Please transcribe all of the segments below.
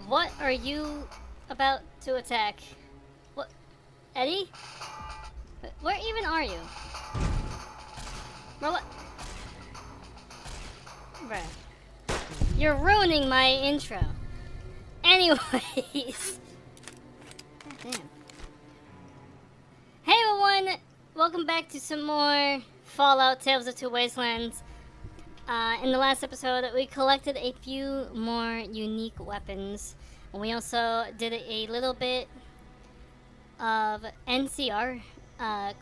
What are you about to attack? What? Eddie? Where even are you? Bro, what? Bruh. You're ruining my intro. Anyways. God damn. Hey everyone! Welcome back to some more Fallout Tales of Two Wastelands. In the last episode, we collected a few more unique weapons. And we also did a little bit of NCR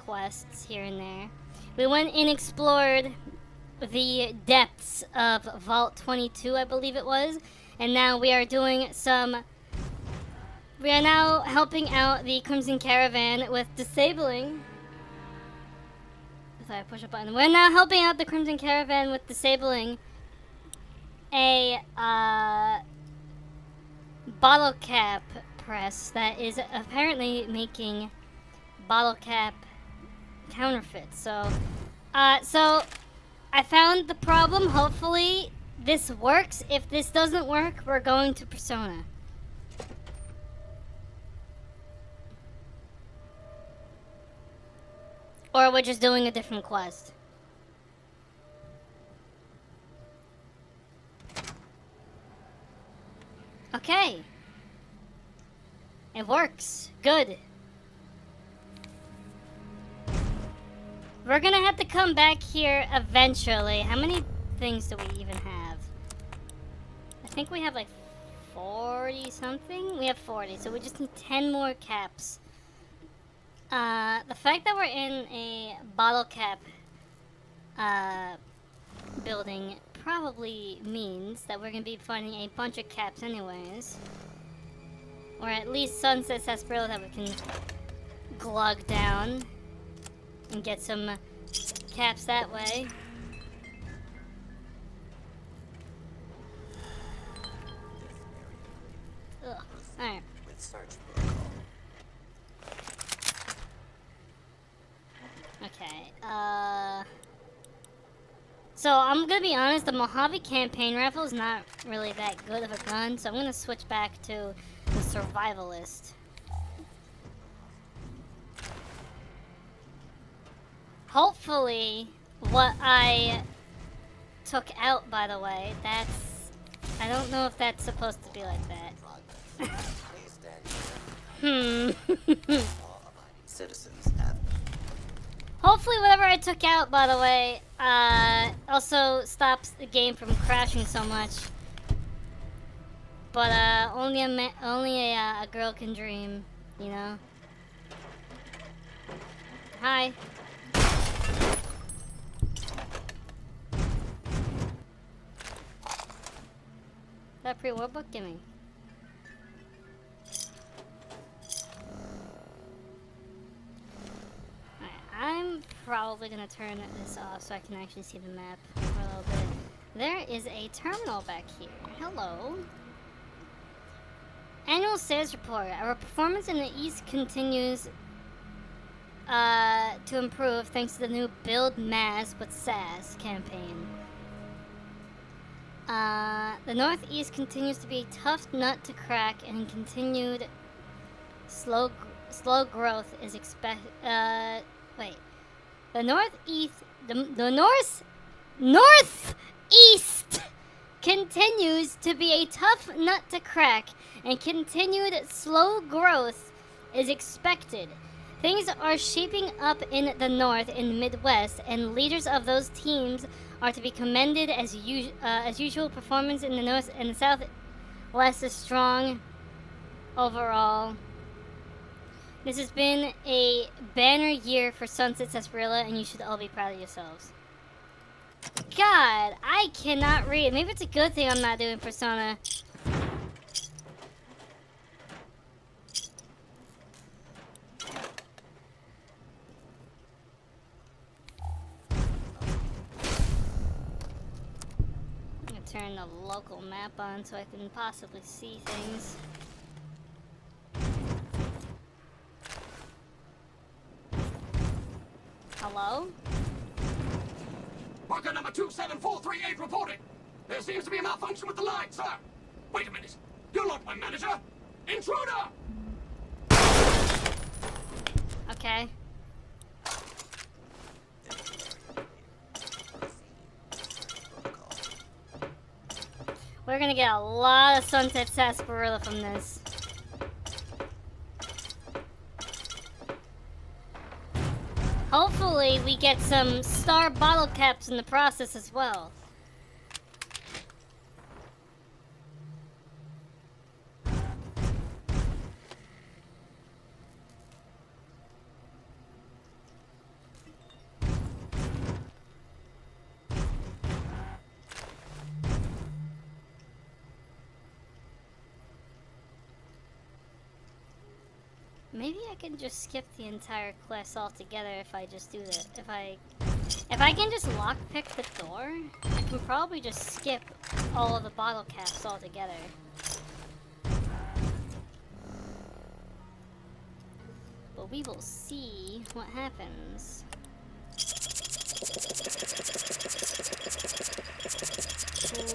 quests here and there. We went and explored the depths of Vault 22, I believe it was. And now we are doing some... We are now helping out the Crimson Caravan with disabling... Sorry, push a button. We're now helping out the Crimson Caravan with disabling a bottle cap press that is apparently making bottle cap counterfeits. So I found the problem. Hopefully this works. If this doesn't work, we're going to Persona. Or we're just doing a different quest. Okay. It works. Good. We're gonna have to come back here eventually. How many things do we even have? I think we have like 40 something? We have 40, so we just need 10 more caps. The fact that we're in a bottle cap building probably means that we're gonna be finding a bunch of caps anyways. Or at least Sunset Sarsaparilla that we can glug down and get some caps that way. Ugh. Alright. Okay, so I'm gonna be honest, the Mojave campaign rifle is not really that good of a gun, so I'm gonna switch back to the survivalist. Hopefully, what I took out, by the way, I don't know if that's supposed to be like that. Citizens have. Hopefully whatever I took out, by the way, also stops the game from crashing so much. But only a girl can dream, you know. Hi. That pre-war book, gimme. I'm probably gonna turn this off so I can actually see the map for a little bit. There is a terminal back here. Hello. Annual sales report. Our performance in the East continues to improve thanks to the new Build Mass with SAS campaign. The Northeast continues to be a tough nut to crack, and continued slow growth is expected. Wait. The Northeast continues to be a tough nut to crack, and continued slow growth is expected. Things are shaping up in the North and Midwest, and leaders of those teams are to be commended as usual. Performance in the North and the Southwest is strong overall. This has been a banner year for Sunset Sarsaparilla, and you should all be proud of yourselves. God, I cannot read. Maybe it's a good thing I'm not doing Persona. I'm gonna turn the local map on so I can possibly see things. Hello? Worker number 27438 reporting. There seems to be a malfunction with the line, sir. Wait a minute. You're not my manager! Intruder! Okay. We're gonna get a lot of Sunset Sarsaparilla from this. Hopefully we get some star bottle caps in the process as well. Maybe I can just skip the entire quest altogether if I just do that. If I can just lockpick the door, I can probably just skip all of the bottle caps altogether. But we will see what happens.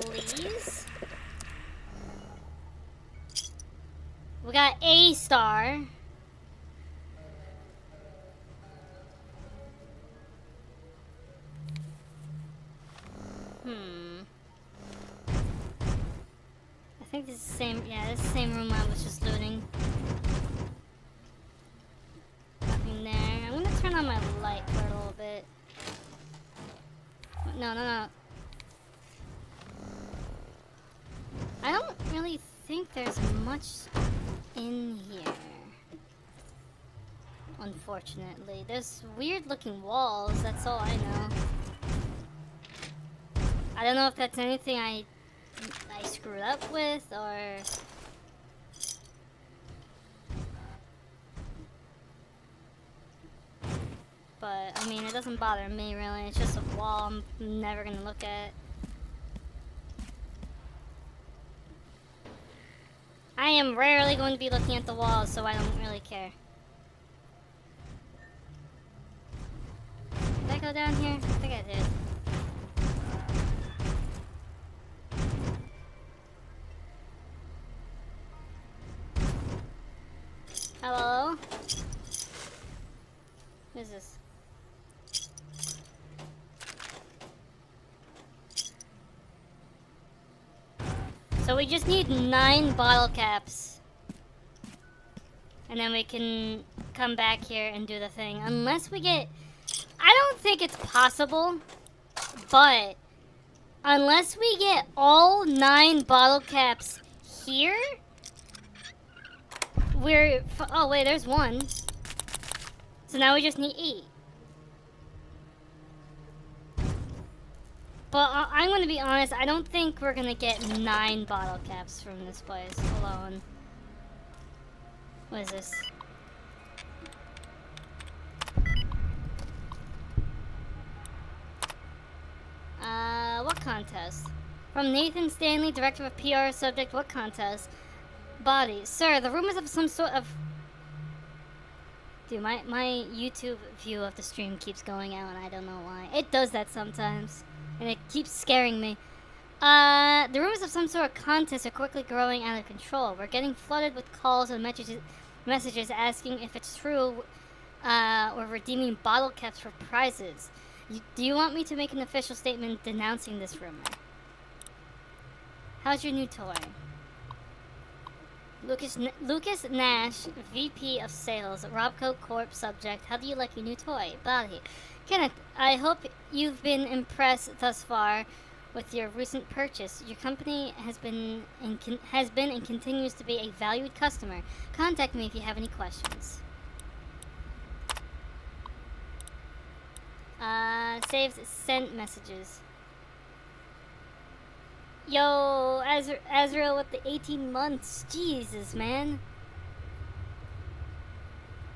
Please? We got a star. I think this is the same, yeah, this is the same room I was just looting. Nothing there. I'm gonna turn on my light for a little bit. No. I don't really think there's much in here. Unfortunately. There's weird looking walls, that's all I know. I don't know if that's anything I screwed up with, or... But, I mean, it doesn't bother me, really. It's just a wall I'm never gonna look at. I am rarely going to be looking at the walls, so I don't really care. Did I go down here? I think I did. Hello? What is this? So we just need 9 bottle caps. And then we can come back here and do the thing. Unless we get... I don't think it's possible. But... unless we get all 9 bottle caps here... we're... oh, wait, there's 1. So now we just need 8. But I'm gonna be honest, I don't think we're gonna get 9 bottle caps from this place alone. What is this? What contest? From Nathan Stanley, Director of PR, subject, what contest? Body. Sir, the rumors of some sort of... Dude, my YouTube view of the stream keeps going out and I don't know why. It does that sometimes. And it keeps scaring me. The rumors of some sort of contest are quickly growing out of control. We're getting flooded with calls and messages asking if it's true we're redeeming bottle caps for prizes. Do you want me to make an official statement denouncing this rumor? How's your new toy? Lucas Nash, VP of Sales, Robco Corp, subject. How do you like your new toy? Body. Kenneth, I hope you've been impressed thus far with your recent purchase. Your company has been and continues to be a valued customer. Contact me if you have any questions. Saves sent messages. Yo, Azrael with the 18 months. Jesus, man.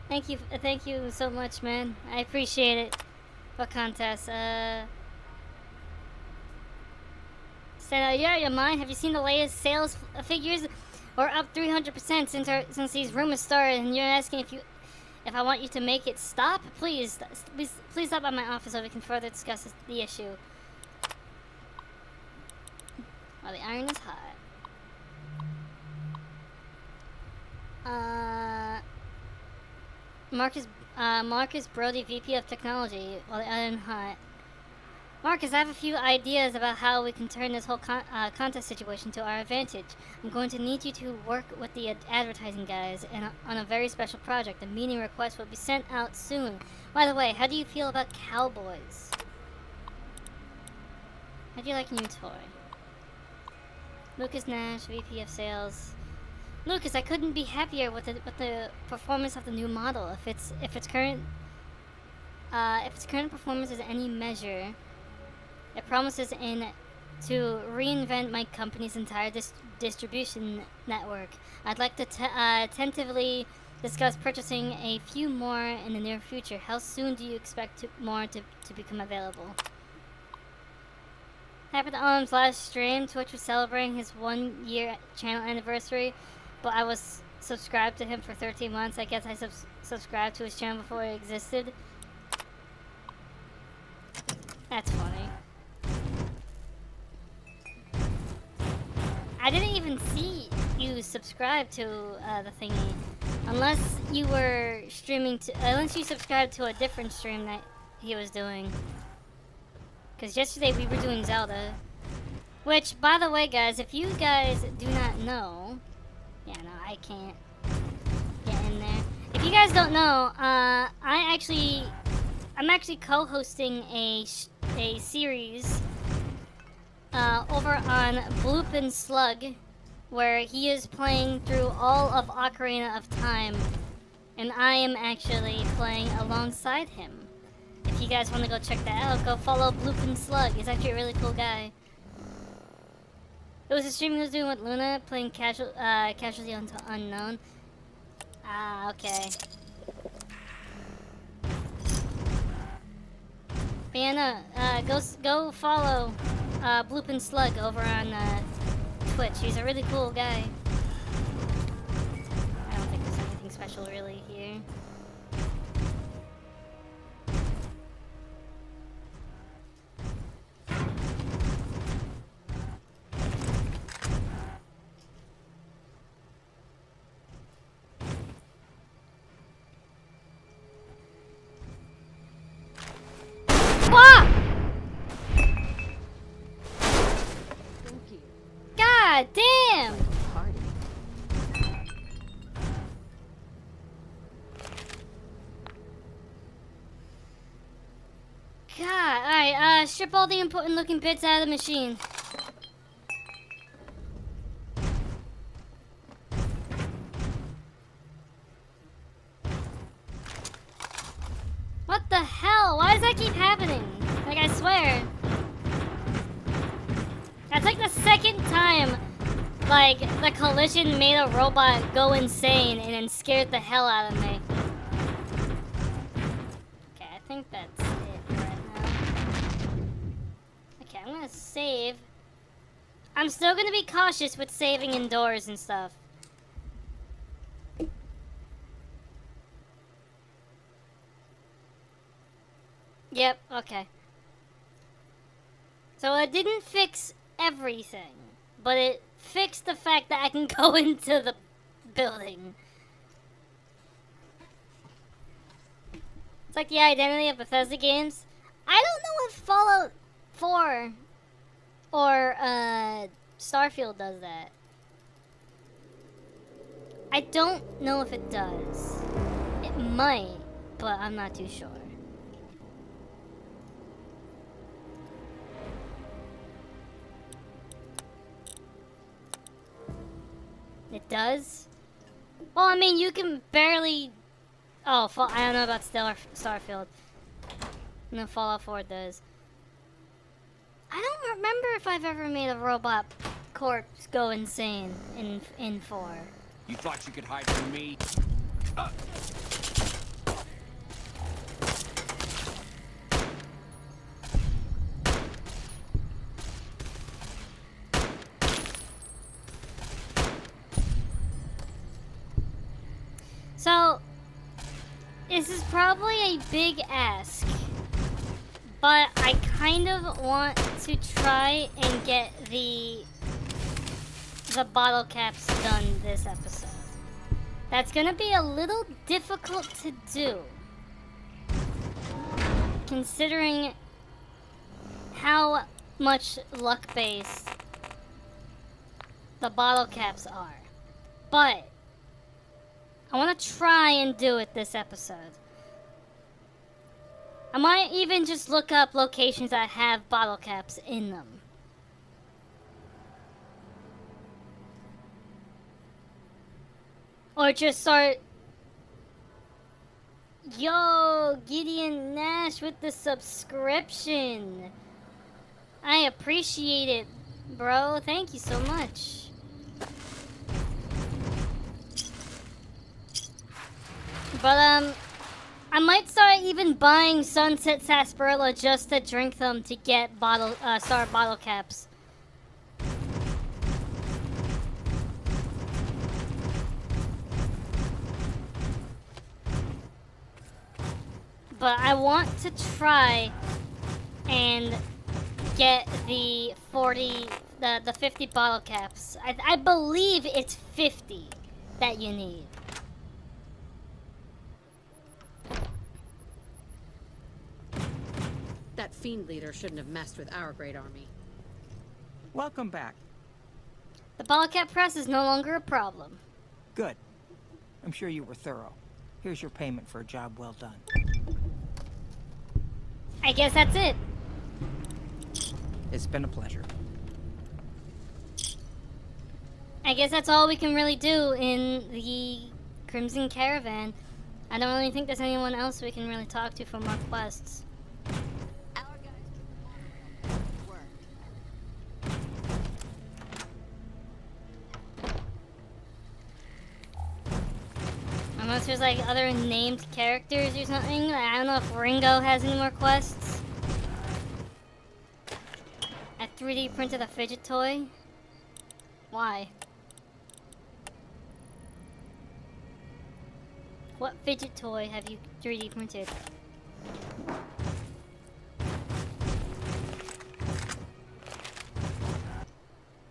Thank you so much, man. I appreciate it. What contest? Yeah, your mind. Have you seen the latest sales figures? We're up 300% since these rumors started, and you're asking if I want you to make it stop. Please stop by my office so we can further discuss the issue. Oh, the iron is hot. Marcus Brody, VP of Technology, while the other hot. Marcus, I have a few ideas about how we can turn this whole contest situation to our advantage. I'm going to need you to work with the advertising guys on a very special project. The meeting request will be sent out soon. By the way, how do you feel about cowboys? How do you like a new toy? Lucas Nash, VP of Sales. Lucas, I couldn't be happier with the performance of the new model. If its current performance is any measure, it promises to reinvent my company's entire distribution network. I'd like to tentatively discuss purchasing a few more in the near future. How soon do you expect more to become available? Happened on last stream. Twitch was celebrating his 1 year channel anniversary, but I was subscribed to him for 13 months. I guess I subscribed to his channel before it existed. That's funny. I didn't even see you subscribe to the thingy, unless you were streaming unless you subscribed to a different stream that he was doing. Because yesterday we were doing Zelda, which, by the way, guys, if you guys do not know, yeah, no, I can't get in there. If you guys don't know, I'm actually co-hosting a series over on Bloop and Slug, where he is playing through all of Ocarina of Time, and I am actually playing alongside him. If you guys want to go check that out, go follow Bloop and Slug. He's actually a really cool guy. It was a stream he was doing with Luna, playing Casualty Unknown. Ah, okay. But yeah, no, go follow Bloop and Slug over on Twitch. He's a really cool guy. I don't think there's anything special really here. God damn! God, alright, strip all the important looking bits out of the machine. What the hell? Why does that keep happening? Like, I swear. That's like the second time, like, the collision made a robot go insane and then scared the hell out of me. Okay, I think that's it right now. Okay, I'm gonna save. I'm still gonna be cautious with saving indoors and stuff. Yep, okay. So it didn't fix everything, but it fixed the fact that I can go into the building. It's like the identity of Bethesda games. I don't know if Fallout 4 or Starfield does that. I don't know if it does. It might, but I'm not too sure. It does? Well, I mean, you can barely... Oh, I don't know about Starfield. No, Fallout 4 does. I don't remember if I've ever made a robot corpse go insane in 4. You thought you could hide from me? So, this is probably a big ask, but I kind of want to try and get the bottle caps done this episode. That's gonna be a little difficult to do, considering how much luck-based the bottle caps are. But I want to try and do it this episode. I might even just look up locations that have bottle caps in them. Or just start... Yo, Gideon Nash with the subscription. I appreciate it, bro. Thank you so much. But, I might start even buying Sunset Sarsaparilla just to drink them to get star bottle caps. But I want to try and get the 50 bottle caps. I believe it's 50 that you need. That fiend leader shouldn't have messed with our great army. Welcome back. The bottle cap press is no longer a problem. Good. I'm sure you were thorough. Here's your payment for a job well done. I guess that's it. It's been a pleasure. I guess that's all we can really do in the Crimson Caravan. I don't really think there's anyone else we can really talk to for more quests. Unless there's like other named characters or something. Like, I don't know if Ringo has any more quests. I 3D printed a fidget toy. Why? What fidget toy have you 3D printed?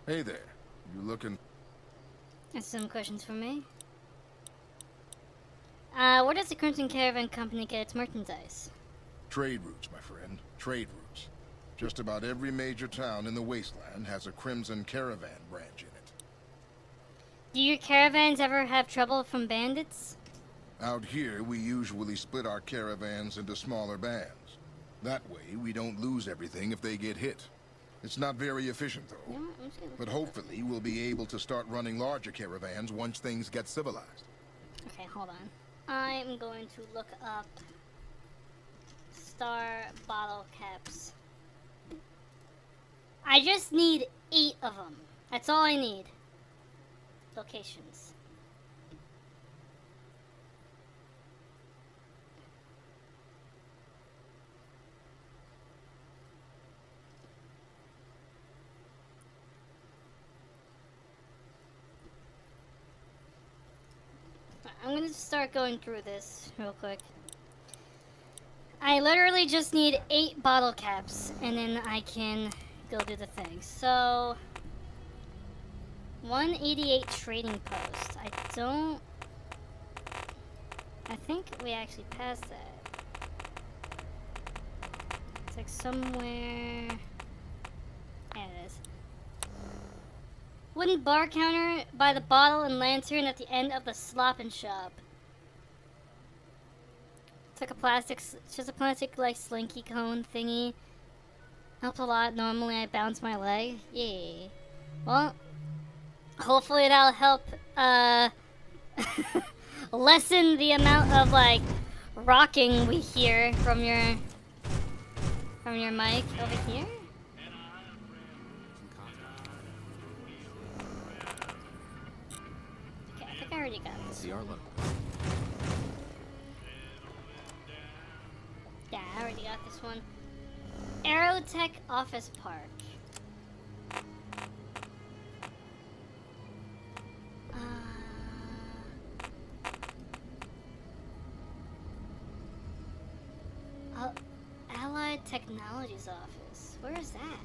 Hey there. You looking? That's some questions for me. Where does the Crimson Caravan Company get its merchandise? Trade routes, my friend. Trade routes. Just about every major town in the Wasteland has a Crimson Caravan branch in it. Do your caravans ever have trouble from bandits? Out here, we usually split our caravans into smaller bands. That way, we don't lose everything if they get hit. It's not very efficient, though. No, I'm just gonna But hopefully, we'll be able to start running larger caravans once things get civilized. Okay, hold on. I'm going to look up star bottle caps. I just need 8 of them. That's all I need. Locations. I'm gonna start going through this real quick. I literally just need 8 bottle caps, and then I can go do the thing. So, 188 trading post. I think we actually passed that. It's like somewhere. Yeah, it is. Wooden bar counter by the bottle and lantern at the end of the slop and shop. It's like it's just a plastic like slinky cone thingy. Helps a lot. Normally I bounce my leg. Yay. Well, hopefully that'll help lessen the amount of like rocking we hear from your mic over here. I already got this. See our look. Yeah, I already got this one. Aerotech Office Park. Allied Technologies Office. Where is that?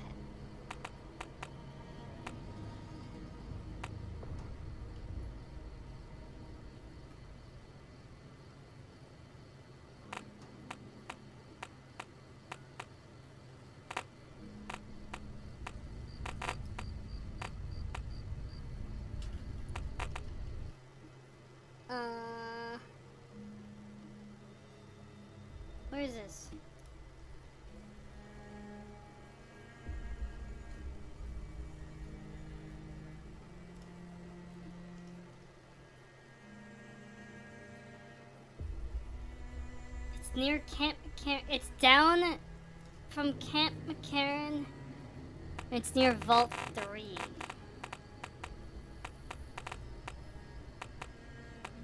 Where is this? It's near Camp McCarran. It's down from Camp McCarran. It's near Vault 3.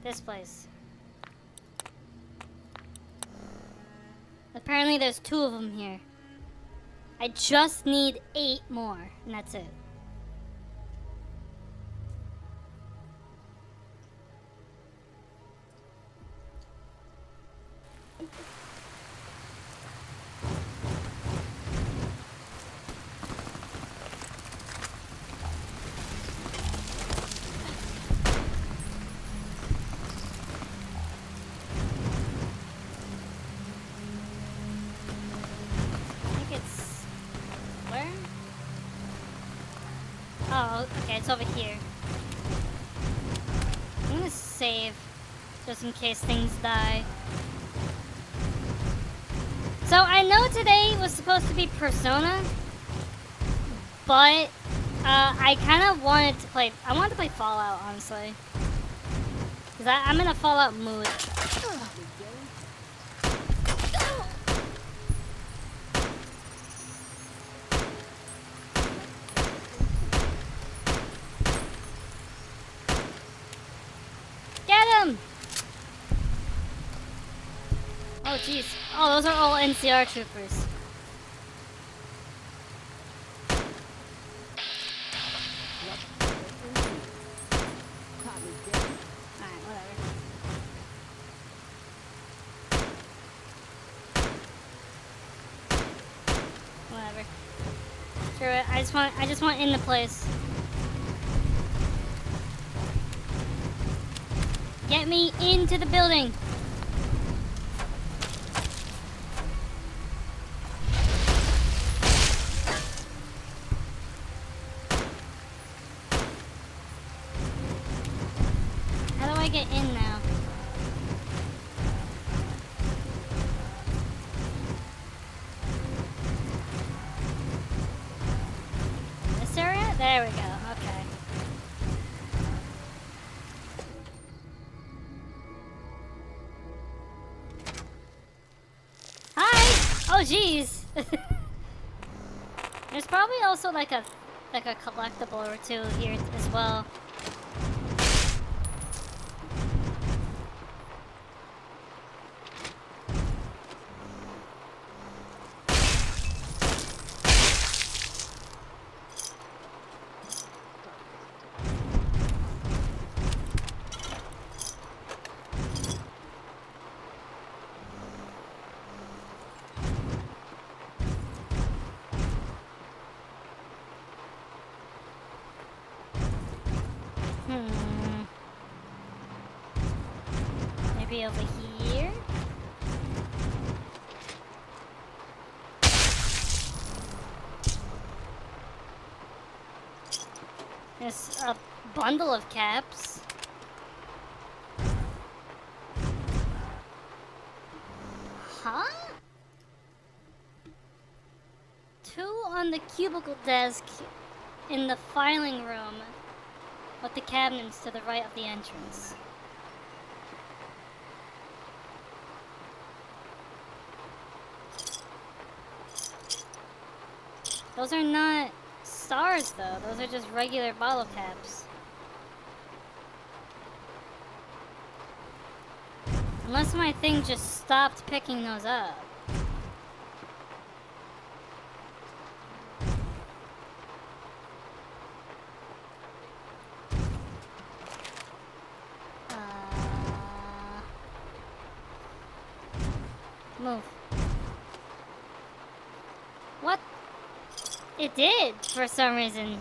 This place. Apparently there's 2 of them here. I just need 8 more, and that's it. Oh, okay, it's over here. I'm gonna save, just in case things die. So I know today was supposed to be Persona, but I kind of wanted to play. I wanted to play Fallout, honestly, because I'm in a Fallout mood. Oh jeez. Oh, those are all NCR troopers. Alright, whatever. Whatever. Screw it. I just want in the place. Get me into the building. Get in now. This area? There we go. Okay. Hi! Oh jeez. There's probably also like a collectible or 2 here as well. Maybe over here? There's a bundle of caps. Huh? 2 on the cubicle desk in the filing room with the cabinets to the right of the entrance. Those are not stars though, those are just regular bottle caps. Unless my thing just stopped picking those up. Move. What? It did, for some reason.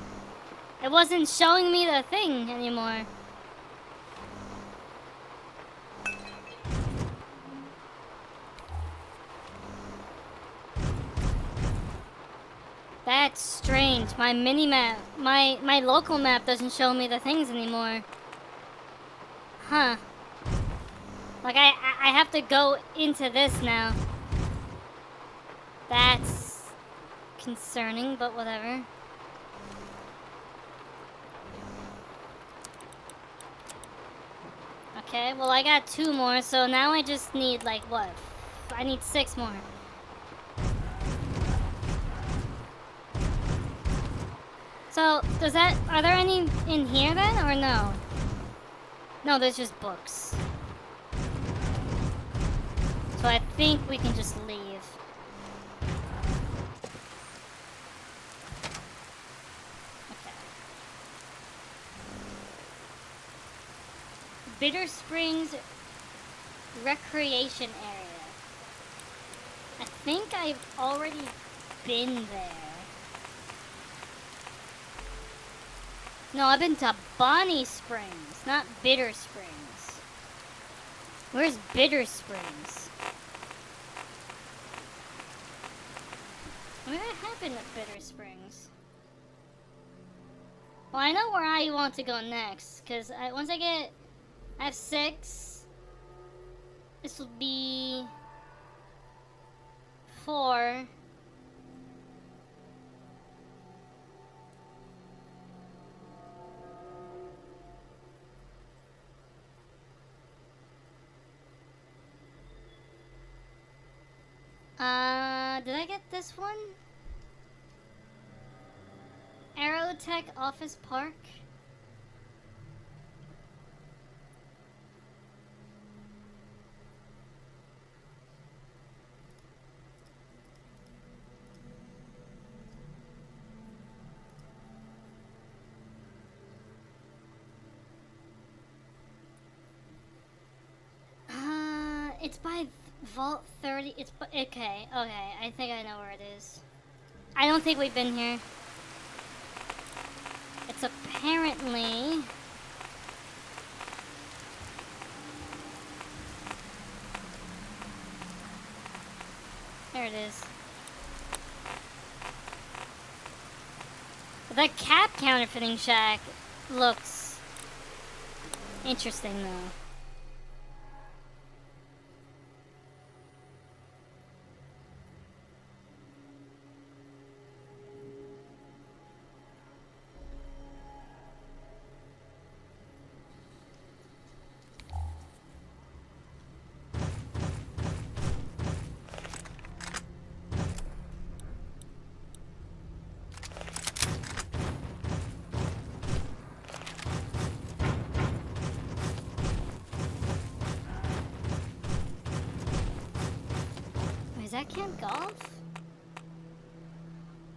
It wasn't showing me the thing anymore. That's strange. My mini-map, my local map doesn't show me the things anymore. Huh. Like, I have to go into this now. That's concerning, but whatever. Okay, well, I got 2 more, so now I just need, like, what? I need 6 more. So, does that... Are there any in here, then, or no? No, there's just books. So I think we can just leave. Okay. Bitter Springs Recreation Area. I think I've already been there. No, I've been to Bonnie Springs, not Bitter Springs. Where's Bitter Springs? What happened at Bitter Springs? Well, I know where I want to go next, because once I have 6. This will be 4. Did I get this one? Aerotech Office Park? It's by Vault 30. It's okay. I think I know where it is. I don't think we've been here. It's apparently... There it is. That cap counterfeiting shack looks interesting, though. Is that Camp Golf?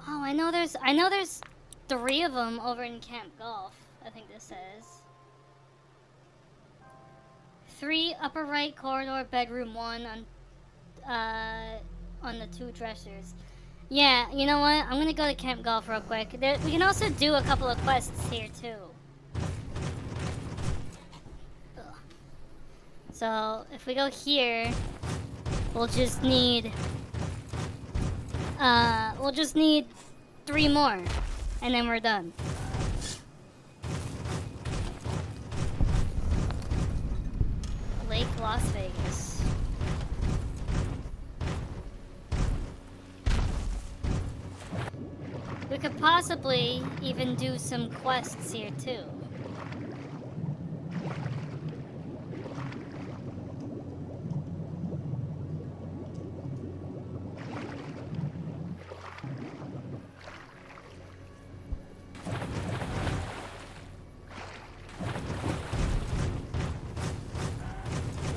Oh, I know there's 3 of them over in Camp Golf. I think this says 3 upper right corridor, bedroom 1 on the 2 dressers. Yeah, you know what? I'm gonna go to Camp Golf real quick. We can also do a couple of quests here too. Ugh. So if we go here, we'll just need 3 more, and then we're done. Lake Las Vegas. We could possibly even do some quests here too.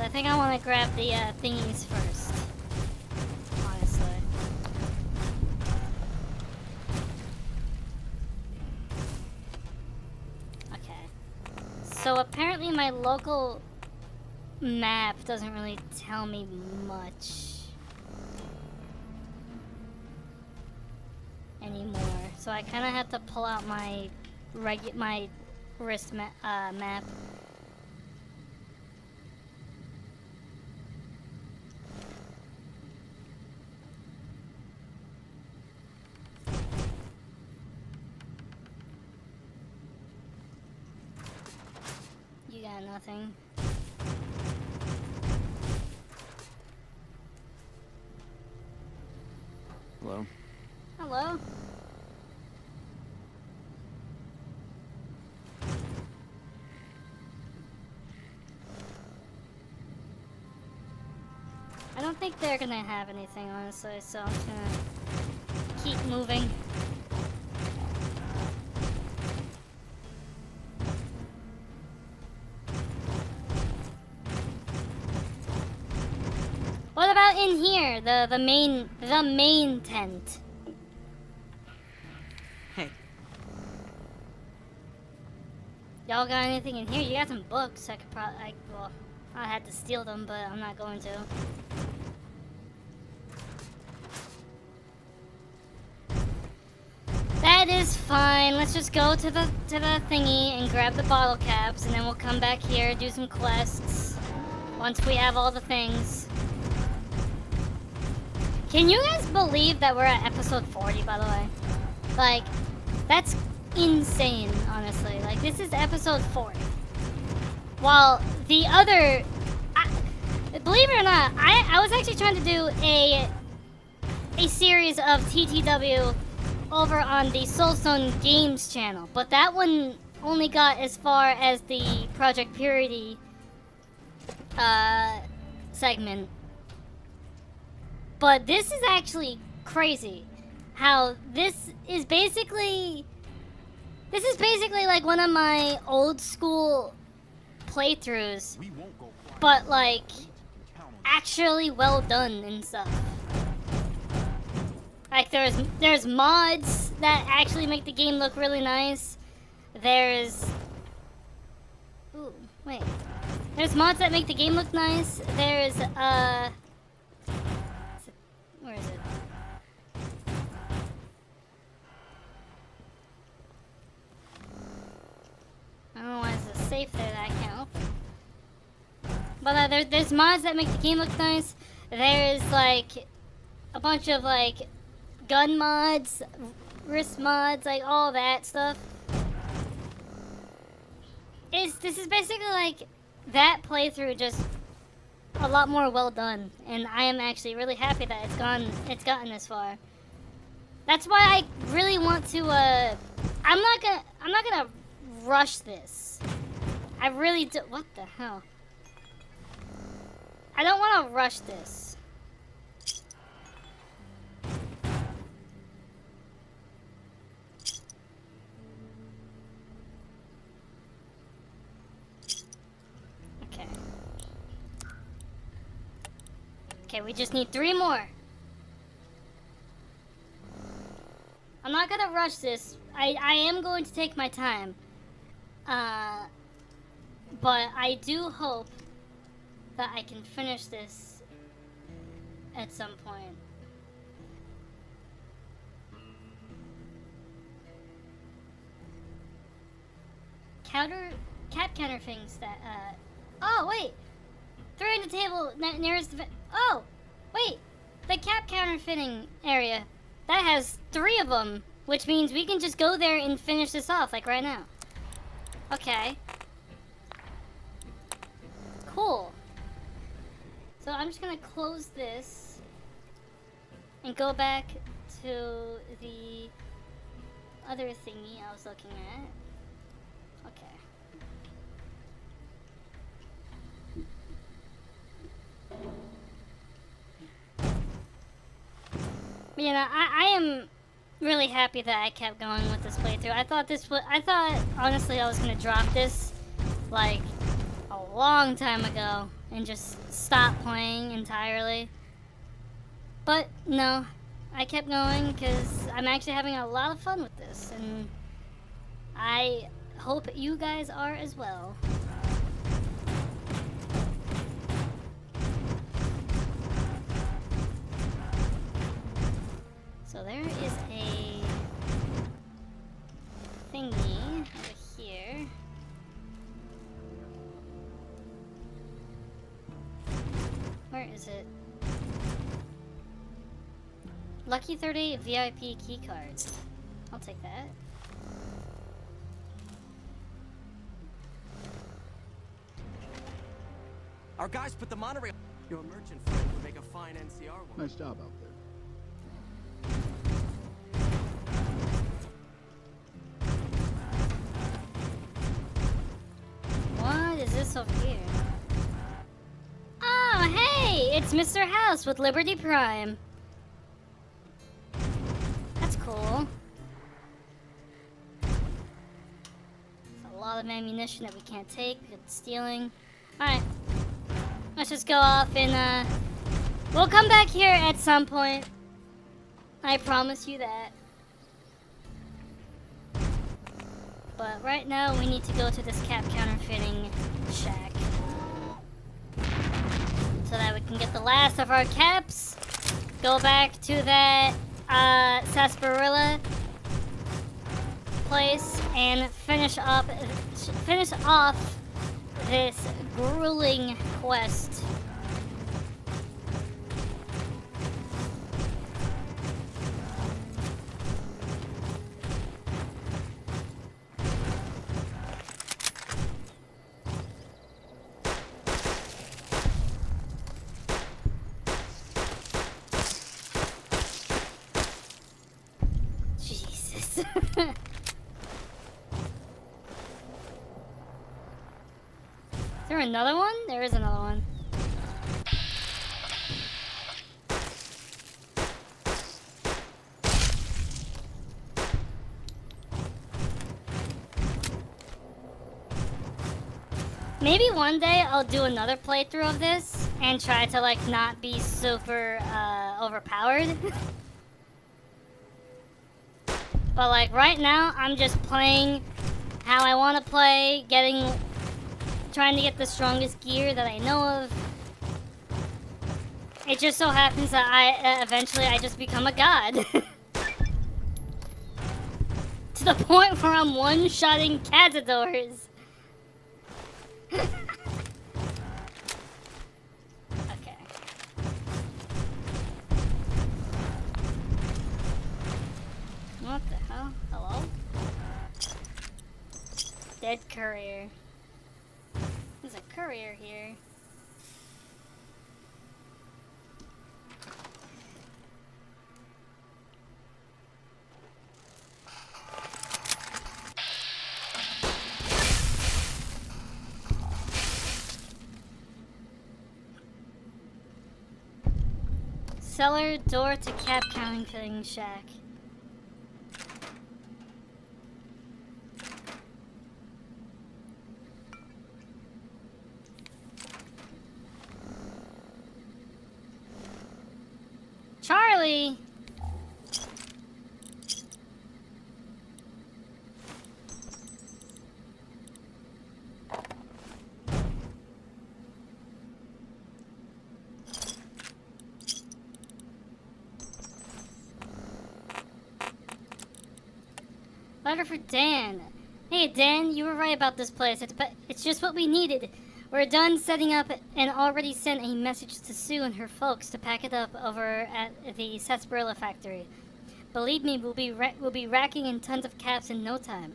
I think I want to grab the thingies first, honestly. Okay. So apparently my local map doesn't really tell me much anymore. So I kind of have to pull out my wrist map. You got nothing. Hello? I don't think they're gonna have anything, honestly, so I'm just gonna keep moving. What about in here? The main tent. Hey, Y'all got anything in here? You got some books. I could probably, well, I had to steal them, but I'm not going to. That is fine. Let's just go to the thingy and grab the bottle caps, and then we'll come back here, do some quests once we have all the things. Can you guys believe that we're at episode 40, by the way? Like, that's insane, honestly. Like, this is episode 40. While the other... believe it or not, I was actually trying to do a series of TTW over on the Soulstone Games channel, but that one only got as far as the Project Purity segment. But this is actually crazy. How this is basically like one of my old school playthroughs, but like actually well done and stuff. Like there's mods that actually make the game look really nice. There's There's mods that make the game look nice. There's where is it? I don't know why there's a safe there that I can't open. But there's mods that make the game look nice. There's like a bunch of like gun mods, wrist mods, like all that stuff. This is basically like that playthrough, just a lot more well done, and I am actually really happy that it's gotten this far. That's why I really want to I'm not gonna rush this. I really do. What the hell? I don't want to rush this. Okay. Okay, we just need 3 more. I'm not gonna rush this. I am going to take my time. But I do hope that I can finish this at some point. Cap counter things that, oh, wait! Throwing the table nearest the... Oh! Wait! The cap counterfeiting area. That has 3 of them, which means we can just go there and finish this off, like right now. Okay. Cool. So I'm just gonna close this and go back to the other thingy I was looking at. Okay. But, you know, I am really happy that I kept going with this playthrough. I thought honestly I was gonna drop this like a long time ago and just stop playing entirely. But no, I kept going because I'm actually having a lot of fun with this, and I hope you guys are as well. So there is a thingy over here. Where is it? Lucky 30 VIP key cards. I'll take that. Our guys put the monorail. Your merchant friend would make a fine NCR one. Nice job out there. this over here? Oh, hey! It's Mr. House with Liberty Prime. That's cool. There's a lot of ammunition that we can't take because it's stealing. Alright. Let's just go off and, we'll come back here at some point. I promise you that. But right now, we need to go to this cap counterfeiting shack. So that we can get the last of our caps. Go back to that sarsaparilla place and finish off this grueling quest. Jesus. Is there another one? There is another one. Maybe one day I'll do another playthrough of this and try to like not be super overpowered. But like right now I'm just playing how I want to play, trying to get the strongest gear that I know of. It just so happens that eventually I just become a god. To the point where I'm one-shotting cazadors. Okay. What the hell? Hello? Dead courier. There's a courier here. Cellar door to cap counterfeiting shack. Charlie! Letter for Dan. Hey Dan, you were right about this place. It's just what we needed. We're done setting up and already sent a message to Sue and her folks to pack it up over at the sarsaparilla factory. Believe me, we'll be racking in tons of caps in no time.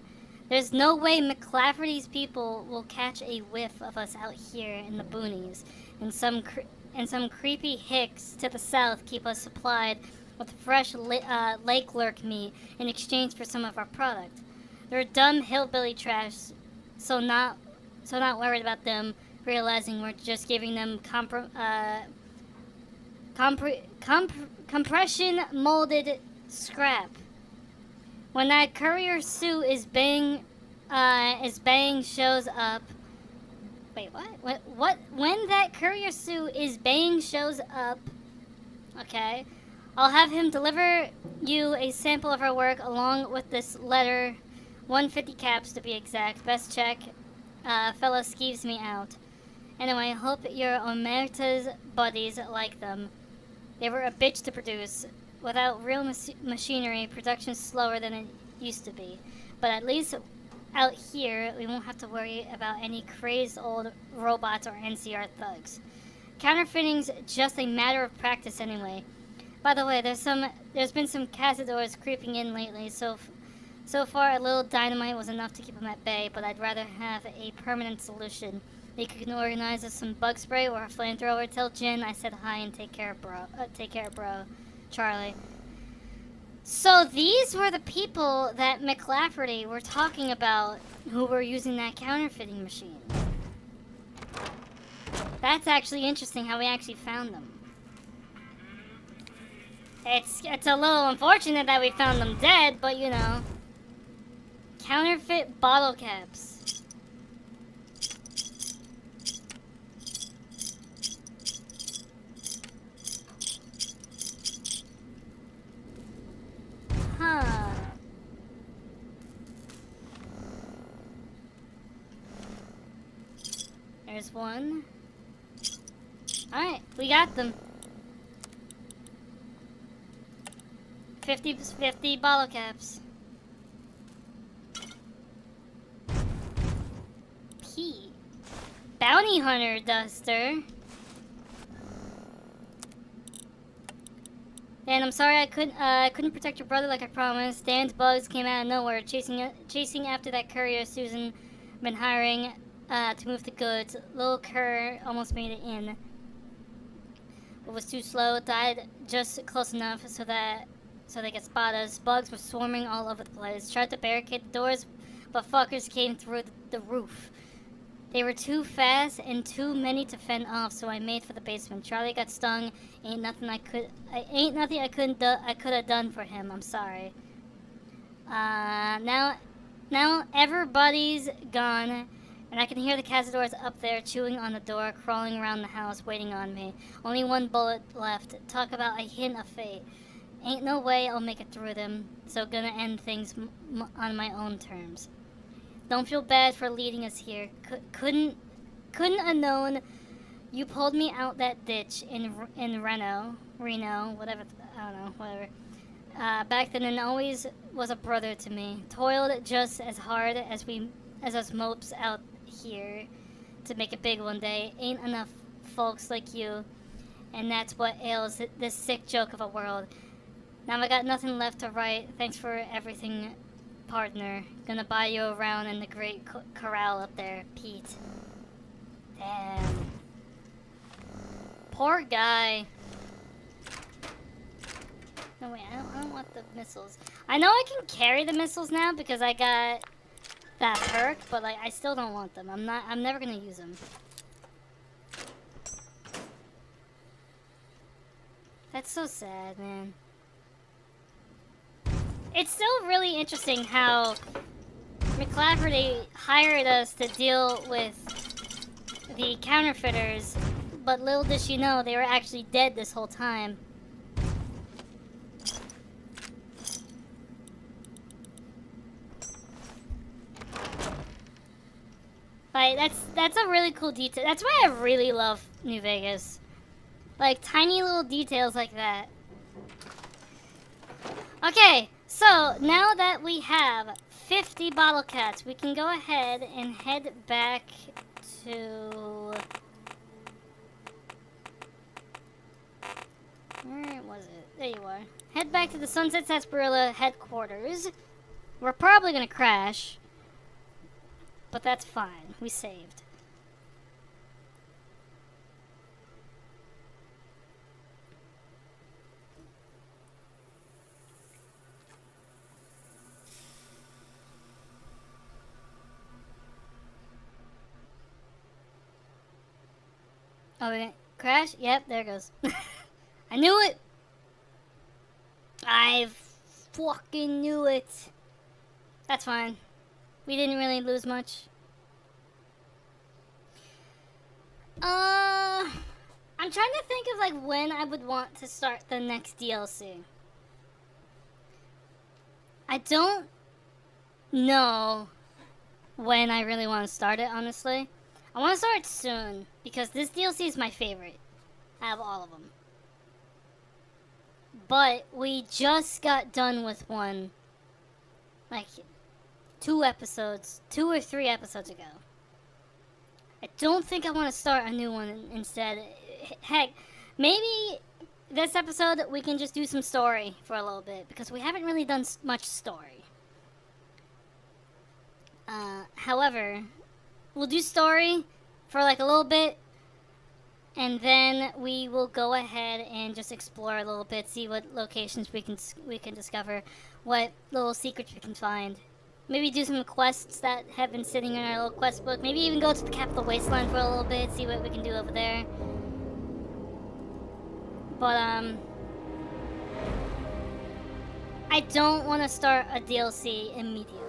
There's no way McClafferty's people will catch a whiff of us out here in the boonies, and some creepy hicks to the south keep us supplied with fresh lake lurk meat in exchange for some of our product. They're dumb hillbilly trash, so not worried about them realizing we're just giving them compression molded scrap. When that courier Sue is bang shows up. Wait, what? When that courier Sue is bang shows up, okay, I'll have him deliver you a sample of our work along with this letter, 150 caps to be exact. Best check. Fella skeeves me out. Anyway, hope your Omerta's buddies like them. They were a bitch to produce. Without real machinery, production's slower than it used to be. But at least out here, we won't have to worry about any crazed old robots or NCR thugs. Counterfeiting's just a matter of practice anyway. By the way, there's been some cazadors creeping in lately, so far a little dynamite was enough to keep them at bay, but I'd rather have a permanent solution. You can organize us some bug spray or a flamethrower. Tell Jen I said hi and take care, bro. Charlie. So these were the people that McClafferty were talking about who were using that counterfeiting machine. That's actually interesting how we actually found them. It's a little unfortunate that we found them dead, but you know. Counterfeit bottle caps. Huh. There's one. Alright, we got them. 50 bottle caps. P. Bounty Hunter Duster. Dan, I'm sorry I couldn't protect your brother like I promised. Dan's bugs came out of nowhere, chasing after that courier Susan been hiring to move the goods. Little Kerr almost made it in, but was too slow. Died just close enough so they could spot us. Bugs were swarming all over the place. Tried to barricade the doors, but fuckers came through the roof. They were too fast and too many to fend off, so I made for the basement. Charlie got stung. Ain't nothing I could have done for him. I'm sorry. Now everybody's gone, and I can hear the cazadors up there chewing on the door, crawling around the house, waiting on me. Only one bullet left. Talk about a hint of fate. Ain't no way I'll make it through them, so gonna end things on my own terms. Don't feel bad for leading us here. Couldn't have known you pulled me out that ditch in Reno, whatever, I don't know, whatever. Back then, and always was a brother to me. Toiled just as hard as us mopes out here to make it big one day. Ain't enough folks like you, and that's what ails this sick joke of a world. Now I got nothing left to write. Thanks for everything, partner. Gonna buy you around in the great corral up there, Pete. Damn. Poor guy. No, wait, I don't want the missiles. I know I can carry the missiles now because I got that perk, but like I still don't want them. I'm never gonna use them. That's so sad, man. It's still really interesting how McClafferty hired us to deal with the counterfeiters, but little did she know they were actually dead this whole time. Like, that's a really cool detail. That's why I really love New Vegas. Like, tiny little details like that. Okay. So, now that we have 50 bottle caps, we can go ahead and head back to... Where was it? There you are. Head back to the Sunset Sarsaparilla headquarters. We're probably gonna crash, but that's fine. We saved. Oh, we gonna crash? Yep, there it goes. I knew it! I fucking knew it. That's fine. We didn't really lose much. I'm trying to think of like when I would want to start the next DLC. I don't know when I really want to start it, honestly. I want to start soon, because this DLC is my favorite out of all of them. But we just got done with one, like, 2 or 3 episodes ago. I don't think I want to start a new one instead. Heck, maybe this episode we can just do some story for a little bit, because we haven't really done much story. However, we'll do story for like a little bit, and then we will go ahead and just explore a little bit, see what locations we can discover, what little secrets we can find. Maybe do some quests that have been sitting in our little quest book. Maybe even go to the capital Wasteland for a little bit, see what we can do over there. But, I don't want to start a DLC immediately.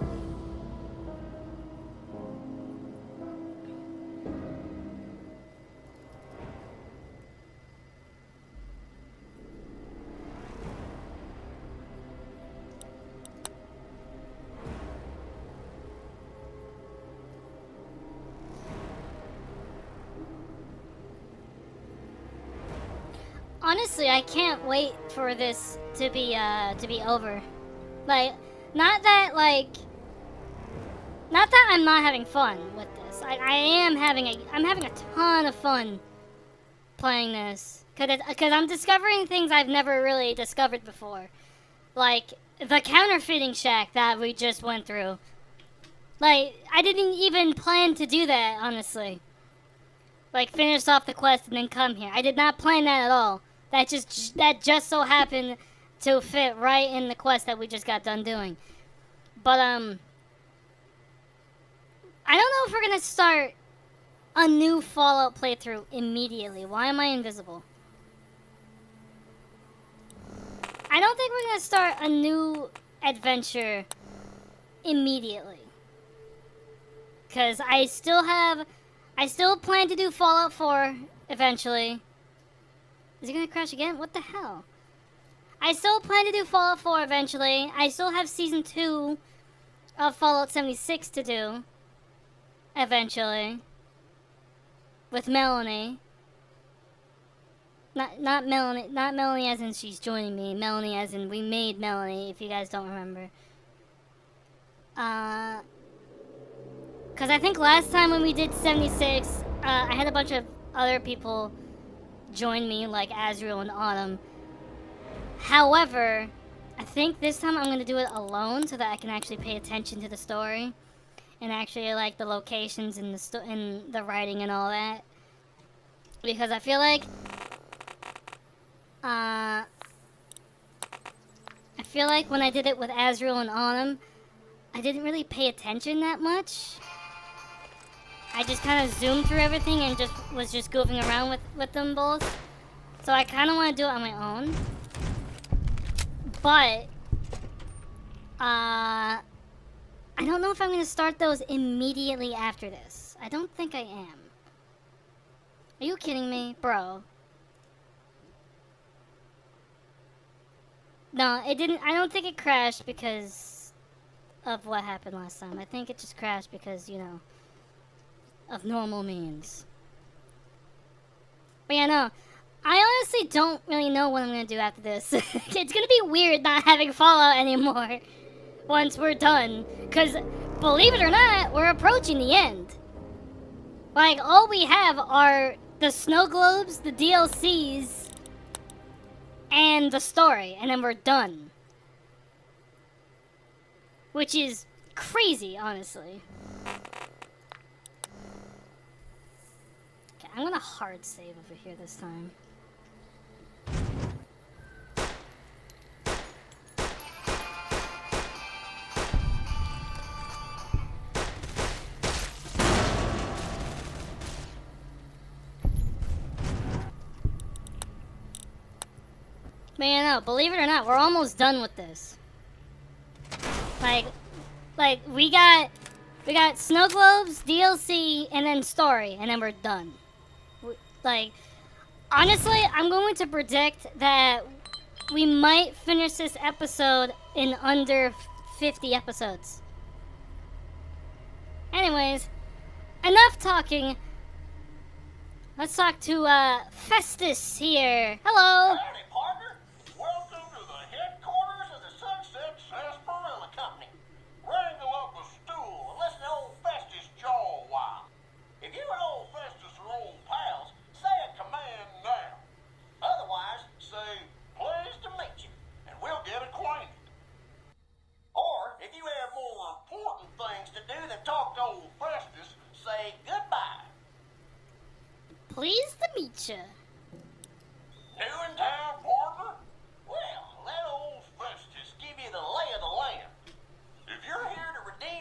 Honestly, I can't wait for this to be over. Like, not that I'm not having fun with this. I'm having a ton of fun playing this, cause I'm discovering things I've never really discovered before, like the counterfeiting shack that we just went through. Like, I didn't even plan to do that, honestly. Like, finish off the quest and then come here. I did not plan that at all. That just so happened to fit right in the quest that we just got done doing. But, I don't know if we're gonna start a new Fallout playthrough immediately. Why am I invisible? I don't think we're gonna start a new adventure immediately. Because I still plan to do Fallout 4 eventually. Is it gonna crash again? What the hell? I still plan to do Fallout 4 eventually. I still have Season 2 of Fallout 76 to do. Eventually. With Melanie. Not Melanie as in she's joining me. Melanie as in we made Melanie, if you guys don't remember. Because I think last time when we did 76, I had a bunch of other people join me, like Azrael and Autumn. However, I think this time I'm going to do it alone so that I can actually pay attention to the story. And actually like the locations and the writing and all that. Because I feel like... when I did it with Azrael and Autumn, I didn't really pay attention that much. I just kind of zoomed through everything and was just goofing around with them both. So I kind of want to do it on my own. But, I don't know if I'm going to start those immediately after this. I don't think I am. Are you kidding me? Bro. No, it didn't. I don't think it crashed because of what happened last time. I think it just crashed because, you know, of normal means. But yeah, no. I honestly don't really know what I'm going to do after this. It's going to be weird not having Fallout anymore once we're done. Because, believe it or not, we're approaching the end. Like, all we have are the snow globes, the DLCs, and the story. And then we're done. Which is crazy, honestly. Okay, I'm going to hard save over here this time. Man, no, believe it or not, we're almost done with this. Like we got snow globes, DLC, and then story, and then we're done. Like, honestly, I'm going to predict that we might finish this episode in under 50 episodes. Anyways, enough talking. Let's talk to Festus here. Hello. Howdy, partner. Welcome to the headquarters of the Sunset Sarsaparilla Company. Wrangle up a stool and listen to old Festus jaw a while. If you and old Festus are old pals, say a command now. Otherwise, say, pleased to meet you, and we'll get acquainted. Or, if you have more important things to do than talk to old Festus, say goodbye. Pleased to meet you. New in town, partner? Well, let old Festus give you the lay of the land. If you're here to redeem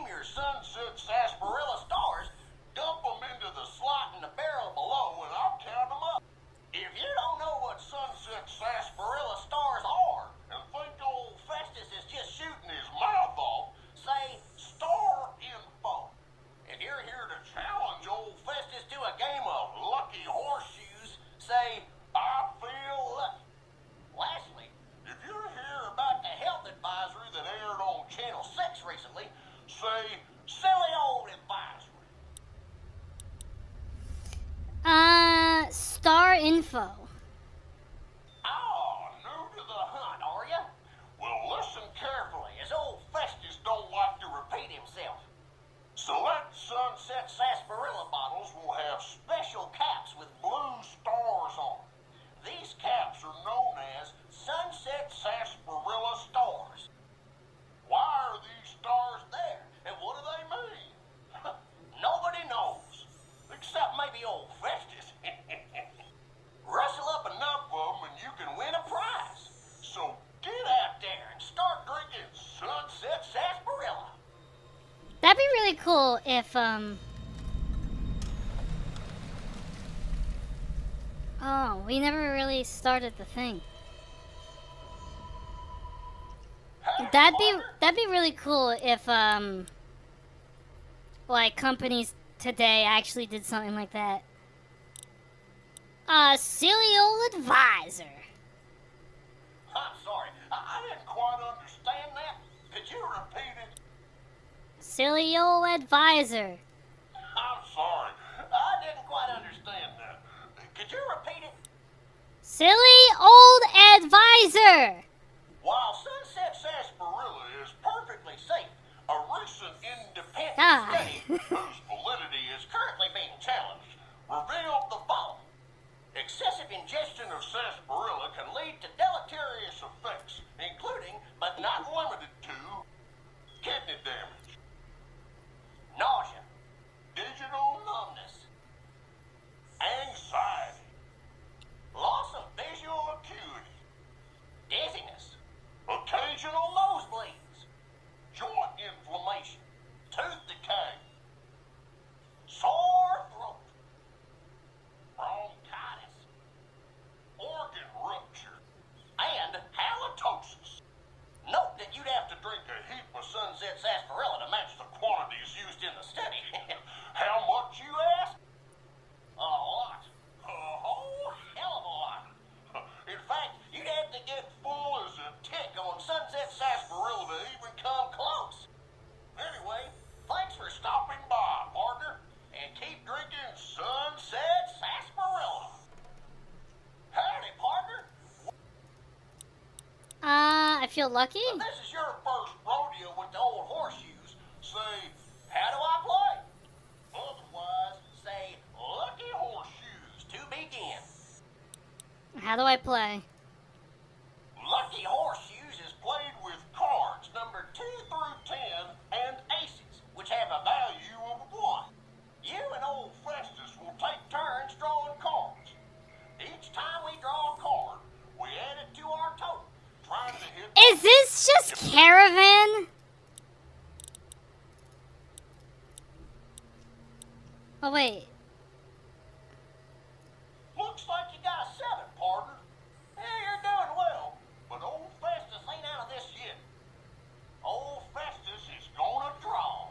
info. Oh, new to the hunt, are ya? Well, listen carefully, as old Festus don't like to repeat himself. Select Sunset Sarsaparilla bottles will have special caps with blue stars on them. These caps are known as Sunset Sarsaparilla stars. Why are these stars there, and what do they mean? Nobody knows, except maybe old Festus. Rustle up enough of them and you can win a prize. So get out there and start drinking Sunset Sarsaparilla. That'd be really cool if, Oh, we never really started the thing. Hey, That'd partner. be really cool if, like, companies today actually did something like that. Silly old advisor. I'm sorry, I didn't quite understand that. Could you repeat it? Silly old advisor. I'm sorry, I didn't quite understand that. Could you repeat it? Silly old advisor. While Sunset Sarsaparilla is perfectly safe, a recent independent Ah. study, whose validity is currently being challenged, revealed the following. Excessive ingestion of sarsaparilla can lead to deleterious effects, including, but not limited to, kidney damage, nausea, digital numbness, anxiety, loss of visual acuity, dizziness, occasional nosebleeds, joint inflammation, tooth decay, sore throat, bronchitis, organ rupture, and halitosis. Note that you'd have to drink a heap of Sunset Sarsaparilla to match the quantities used in the study. How much, you ask? A lot. A whole hell of a lot. In fact, you'd have to get full as a tick on Sunset Sarsaparilla to even come close. Anyway, thanks for stopping by, partner, and keep drinking Sunset Sarsaparilla. Howdy, partner. I feel lucky. If this is your first rodeo with the old horseshoes, say, how do I play? Otherwise, say, lucky horseshoes to begin. How do I play? Lucky horseshoes is played with cards numbered 2 through 10 and aces, which have a value of 1. You and old Festus will take turns drawing cards. Each time we draw a card, we add it to our total, trying to hit... Is this just Caravan? Oh, wait. Looks like you got a 7, partner. Yeah, you're doing well, but old Festus ain't out of this yet. Old Festus is gonna draw.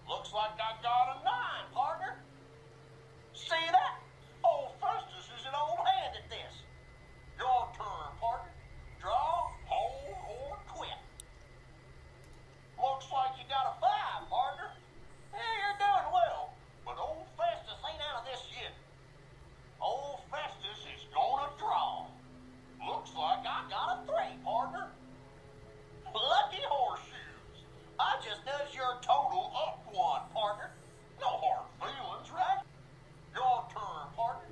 Looks like I got a 9, partner. See that? Old Festus is an old hand at this. Your turn, partner. Draw, hold, or quit. Looks like you got a 5, partner. Yeah, you're doing well, but old Festus ain't out of this yet. Old Festus is gonna draw. Looks like I got a 3, partner. Lucky horseshoes. I just nudged your total up 1, partner. No hard feelings, right? Your turn, partner.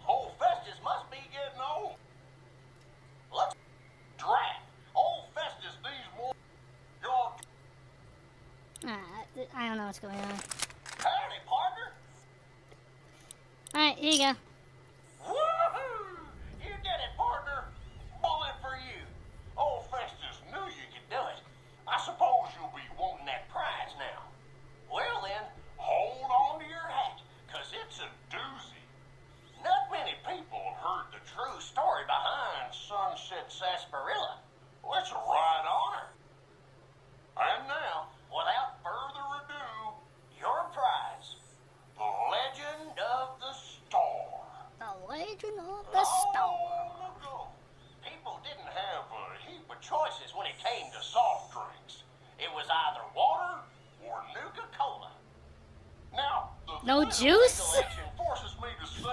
Old Festus must be getting old. Let's draft. Old Festus needs more. Your I don't know what's going on. howdy, partner. Alright, here you go. Woohoo! You did it, partner. Bullet for you. Old Festus knew you could do it. I suppose you'll be wanting that prize now. Well then, hold on to your hat, 'cause it's a doozy. Not many people have heard the true story behind Sunset Sarsaparilla. Well, it's a right honor. And now, without further ado, your prize, the Legend of the Star. The Legend of the Star. Long ago, people didn't have a heap of choices when it came to soft drinks. It was either water or Nuka-Cola. Now, the No Flint juice? selection forces me to say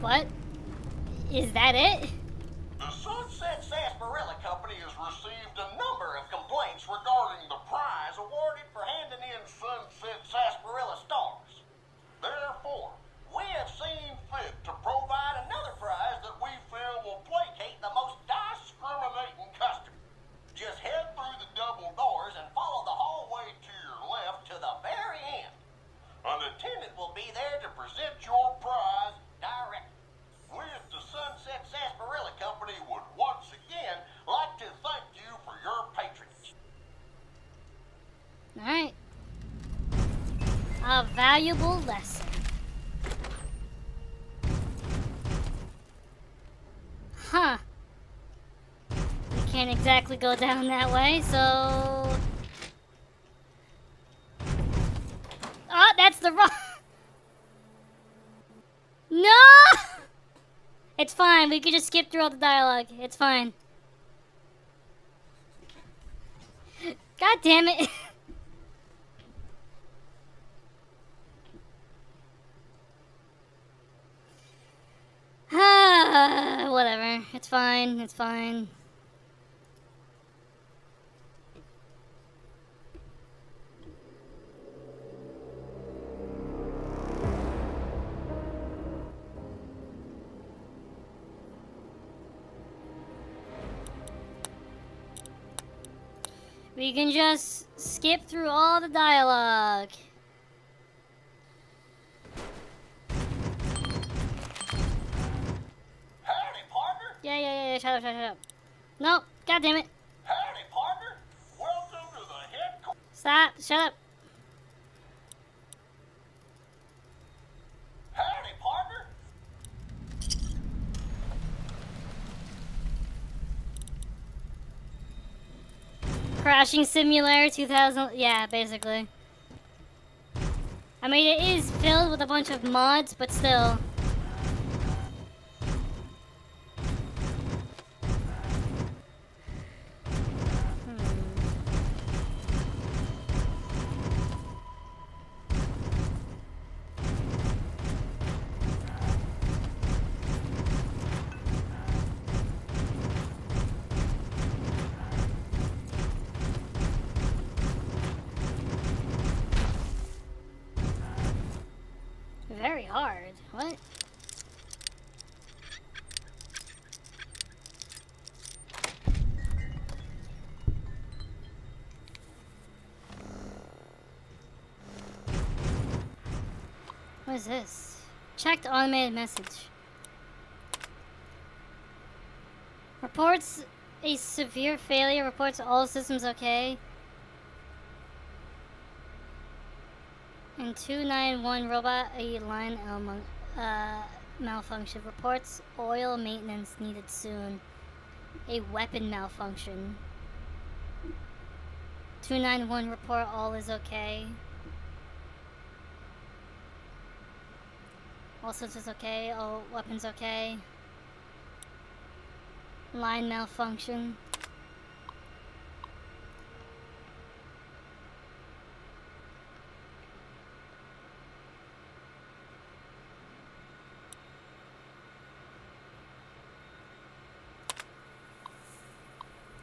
What? Is that it? The Sunset Sarsaparilla Company has received a number of complaints regarding the prize awarded for handing in Sunset Sarsaparilla stars. Therefore, we have seen fit to provide another prize that we feel will placate the most discriminating customer. Just head through the double doors and follow the hallway to your left to the very end. An attendant will be there to present your prize directly. We at the Sunset Sarsaparilla Company would once again like to thank you for your patronage. Alright. A valuable lesson. Huh. We can't exactly go down that way, so... Oh, that's the wrong... No! It's fine, we could just skip through all the dialogue. It's fine. God damn it. Whatever. It's fine. It's fine. We can just skip through all the dialogue. Howdy, partner. Yeah. Shut up. No, god damn it. Howdy, partner. Welcome to the headquarters. Stop. Shut up. Howdy, partner. Crashing Simulator 2000. Yeah, basically. I mean, it is filled with a bunch of mods, but still. Very hard. What? What is this? Checked automated message. Reports a severe failure. Reports all systems okay. And 291 robot a line malfunction. Reports oil maintenance needed soon. A weapon malfunction. 291 report all is okay. All systems okay. All weapons okay. Line malfunction.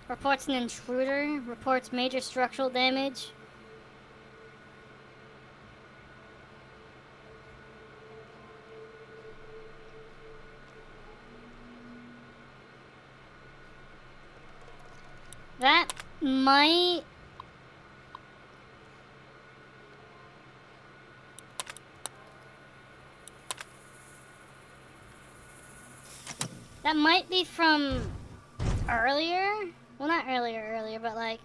Reports an intruder. Reports major structural damage. That might... That might be from earlier? Well, not earlier, but like...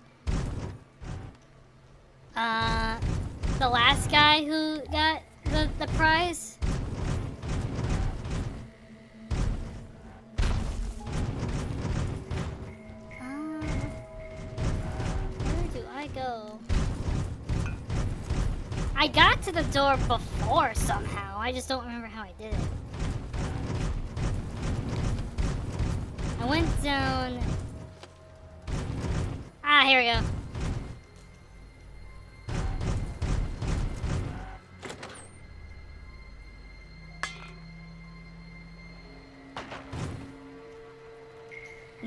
the last guy who got the prize? Where do I go? I got to the door before somehow. I just don't remember how I did it. I went down... Ah, here we go.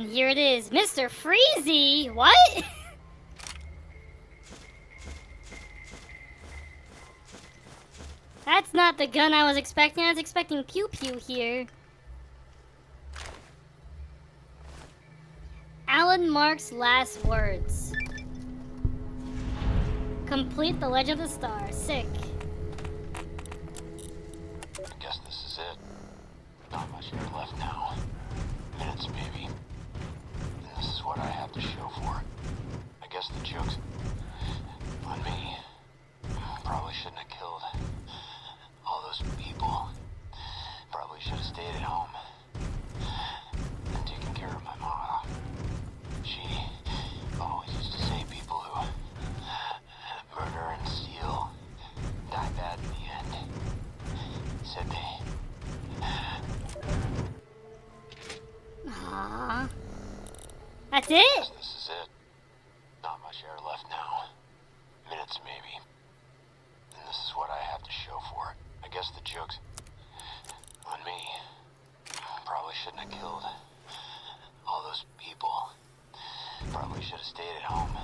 And here it is, Mr. Freezy! What? That's not the gun I was expecting. I was expecting Pew Pew here. Alan Mark's last words. Complete the Legend of the Star. Sick. I guess this is it. Not much left now. Minutes, maybe. And this is what I have to show for it. I guess the joke's on me. Probably shouldn't have killed all those people. Probably should have stayed at home and taken care of my mom. She always used to say people who murder and steal die bad in the end. Said they... Aww. That's it? This is it. Not much air left now. Minutes, maybe. And this is what I have to show for it. I guess the joke's on me. Probably shouldn't have killed all those people. Probably should have stayed at home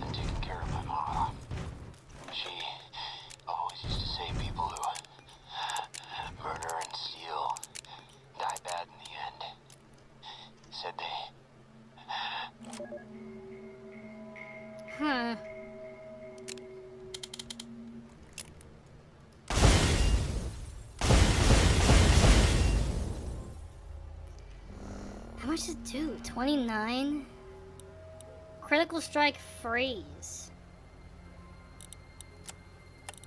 and taken care of my mom. She always used to say people who murder and steal die bad in the end. Said they... Huh. How much does it do? 29? Critical strike freeze.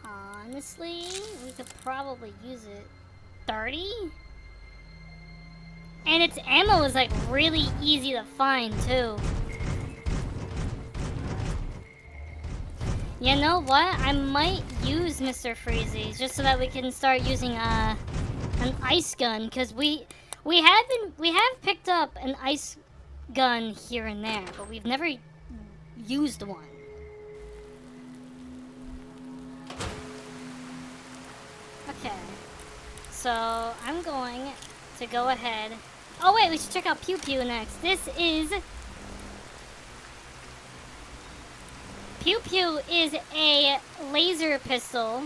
Honestly, we could probably use it. 30? And its ammo is like really easy to find too. You know what? I might use Mr. Freezy just so that we can start using an ice gun, because we have picked up an ice gun here and there, but we've never used one. Okay, so I'm going to go ahead. Oh wait, we should check out Pew Pew next. Pew Pew is a laser pistol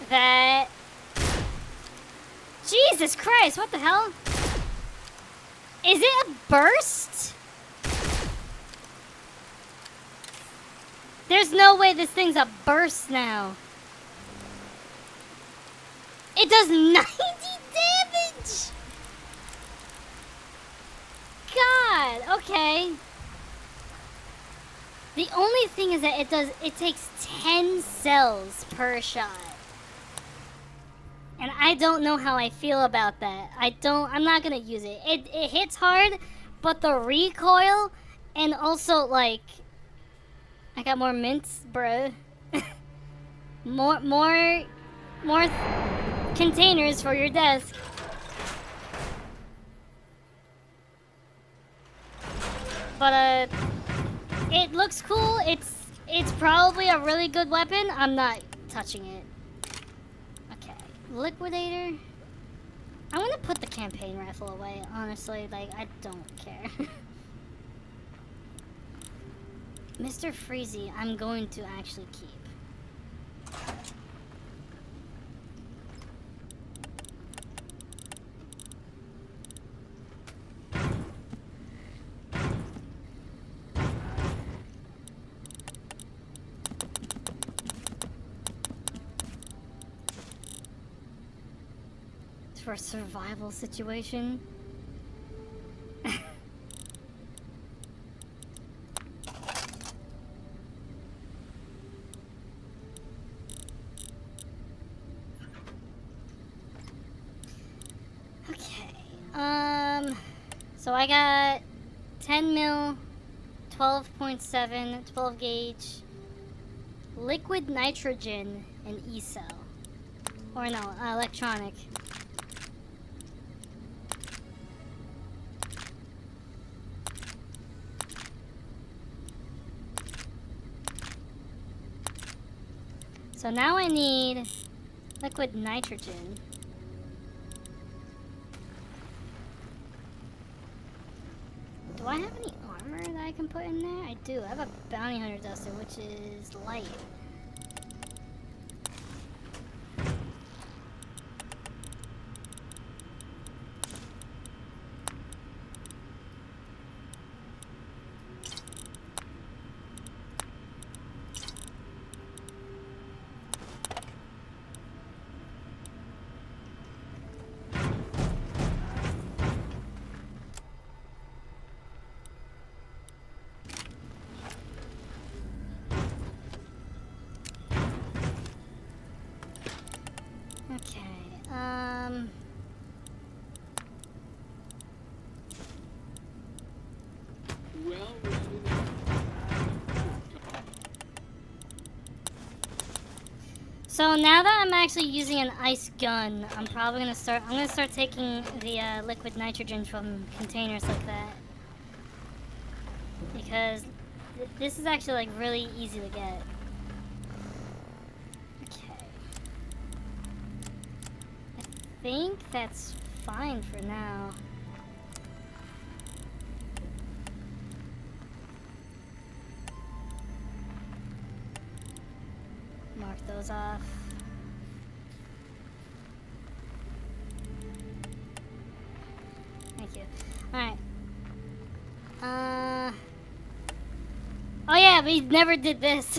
that... Jesus Christ, what the hell? Is it a burst? There's no way this thing's a burst now. It does 90 damage! God, okay. The only thing is that it takes 10 cells per shot. And I don't know how I feel about that. I'm not gonna use it. It hits hard, but the recoil, and also like, I got more mints, bruh. more containers for your desk. But it looks cool. It's probably a really good weapon. I'm not touching it. Okay, Liquidator. I'm gonna put the campaign rifle away, honestly. Like, I don't care. Mr. Freezy, I'm going to actually keep. For a survival situation. Okay. So I got 10 mil, 12.7, 12 gauge, liquid nitrogen, and E-cell. Or no, electronic. So now I need liquid nitrogen. I have any armor that I can put in there? I do. I have a bounty hunter duster, which is light. Okay, so now that I'm actually using an ice gun, I'm probably gonna start. I'm gonna start taking the liquid nitrogen from containers like that, because this is actually like really easy to get. Okay, I think that's fine for now. Mark those off. Thank you. Alright. Oh yeah, we never did this.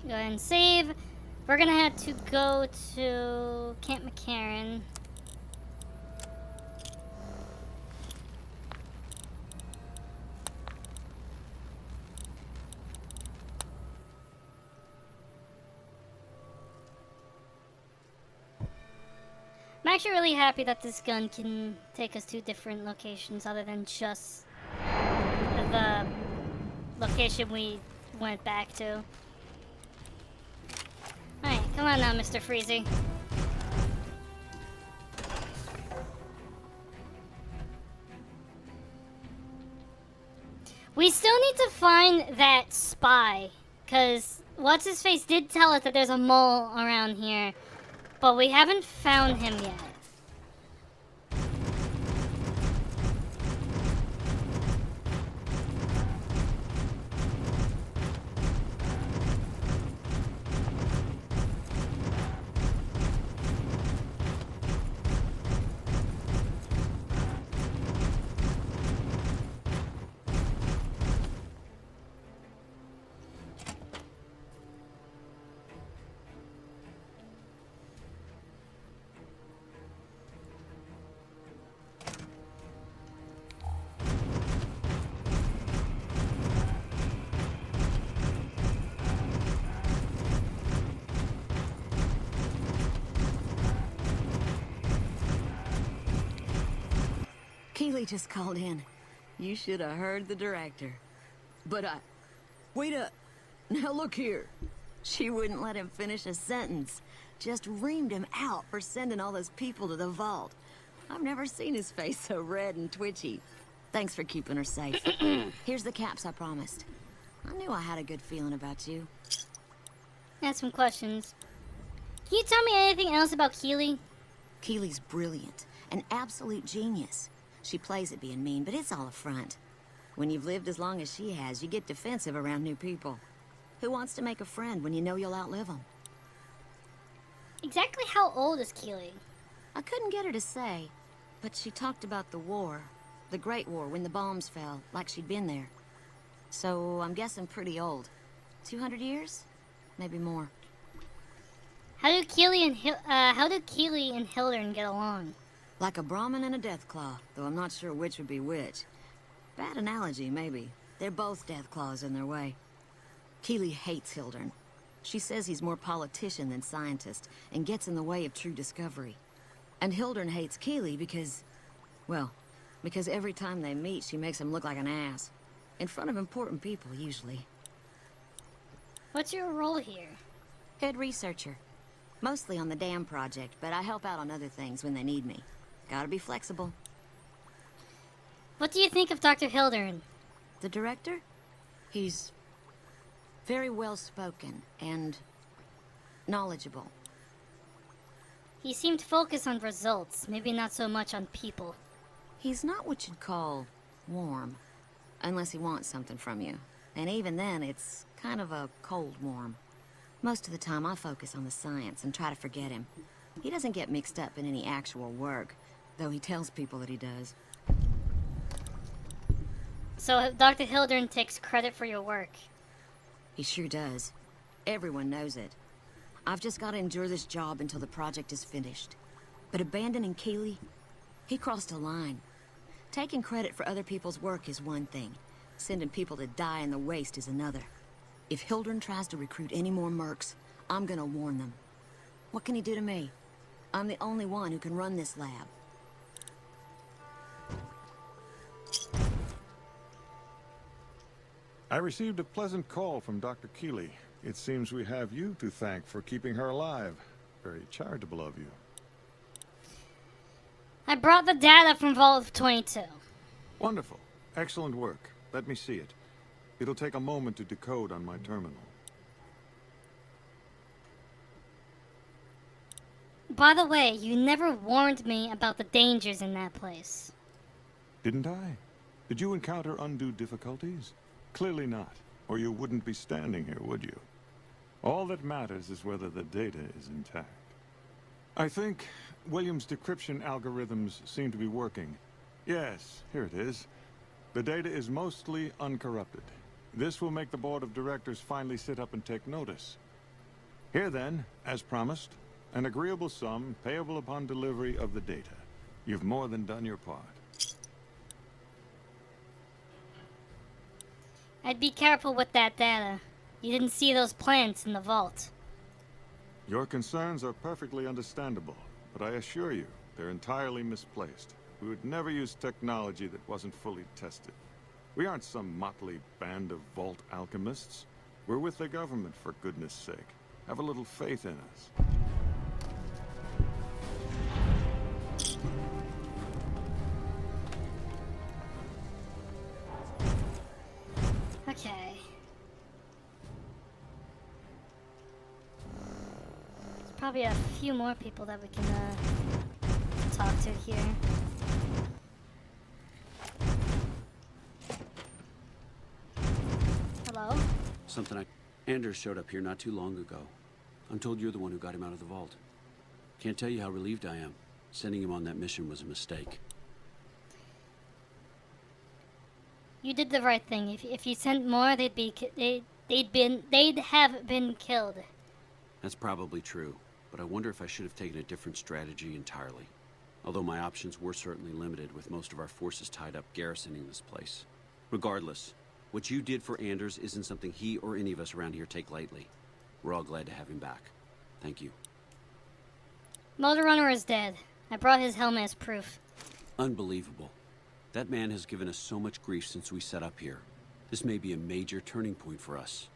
Go ahead and save. We're gonna have to go to Camp McCarran. I'm actually really happy that this gun can take us to different locations other than just the location we went back to. Alright, come on now, Mr. Freezy. We still need to find that spy, because What's-His-Face did tell us that there's a mole around here, but we haven't found him yet. Keeley just called in. You should have heard the director. But wait up. Now look here. She wouldn't let him finish a sentence. Just reamed him out for sending all those people to the vault. I've never seen his face so red and twitchy. Thanks for keeping her safe. Here's the caps I promised. I knew I had a good feeling about you. I had some questions. Can you tell me anything else about Keeley? Keeley's brilliant. An absolute genius. She plays at being mean, but it's all a front. When you've lived as long as she has, you get defensive around new people. Who wants to make a friend when you know you'll outlive them? Exactly how old is Keeley? I couldn't get her to say, but she talked about the war. The Great War, when the bombs fell, like she'd been there. So I'm guessing pretty old. 200 years? Maybe more. How do Keeley and Hildern get along? Like a Brahmin and a Deathclaw, though I'm not sure which would be which. Bad analogy, maybe. They're both Deathclaws in their way. Keeley hates Hildern. She says he's more politician than scientist, and gets in the way of true discovery. And Hildern hates Keeley because... well, because every time they meet, she makes him look like an ass. In front of important people, usually. What's your role here? Head researcher. Mostly on the dam project, but I help out on other things when they need me. Gotta be flexible. What do you think of Dr. Hildern? The director? He's very well spoken and knowledgeable. He seemed focused on results, maybe not so much on people. He's not what you'd call warm, unless he wants something from you. And even then, it's kind of a cold warm. Most of the time, I focus on the science and try to forget him. He doesn't get mixed up in any actual work, though he tells people that he does. So Dr. Hildern takes credit for your work. He sure does. Everyone knows it. I've just got to endure this job until the project is finished. But abandoning Keeley, he crossed a line. Taking credit for other people's work is one thing. Sending people to die in the waste is another. If Hildern tries to recruit any more mercs, I'm gonna warn them. What can he do to me? I'm the only one who can run this lab. I received a pleasant call from Dr. Keeley. It seems we have you to thank for keeping her alive. Very charitable of you. I brought the data from Vault 22. Wonderful. Excellent work. Let me see it. It'll take a moment to decode on my terminal. By the way, you never warned me about the dangers in that place. Didn't I? Did you encounter undue difficulties? Clearly not, or you wouldn't be standing here, would you? All that matters is whether the data is intact. I think Williams' decryption algorithms seem to be working. Yes, here it is. The data is mostly uncorrupted. This will make the board of directors finally sit up and take notice. Here then, as promised, an agreeable sum payable upon delivery of the data. You've more than done your part. I'd be careful with that data. You didn't see those plants in the vault. Your concerns are perfectly understandable, but I assure you, they're entirely misplaced. We would never use technology that wasn't fully tested. We aren't some motley band of vault alchemists. We're with the government, for goodness sake. Have a little faith in us. Okay. There's probably a few more people that we can talk to here. Hello? Anders showed up here not too long ago. I'm told you're the one who got him out of the vault. Can't tell you how relieved I am. Sending him on that mission was a mistake. You did the right thing. If you sent more, they'd have been killed. That's probably true, but I wonder if I should have taken a different strategy entirely. Although my options were certainly limited, with most of our forces tied up garrisoning this place. Regardless, what you did for Anders isn't something he or any of us around here take lightly. We're all glad to have him back. Thank you. Motor Runner is dead. I brought his helmet as proof. Unbelievable. That man has given us so much grief since we set up here. This may be a major turning point for us.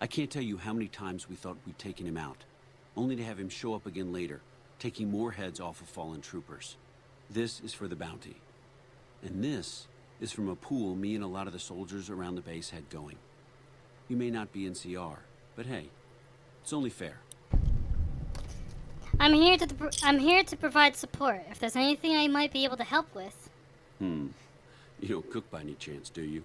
I can't tell you how many times we thought we'd taken him out, only to have him show up again later, taking more heads off of fallen troopers. This is for the bounty. And this is from a pool me and a lot of the soldiers around the base had going. You may not be NCR, but hey, it's only fair. I'm here to provide support. If there's anything I might be able to help with. You don't cook by any chance, do you?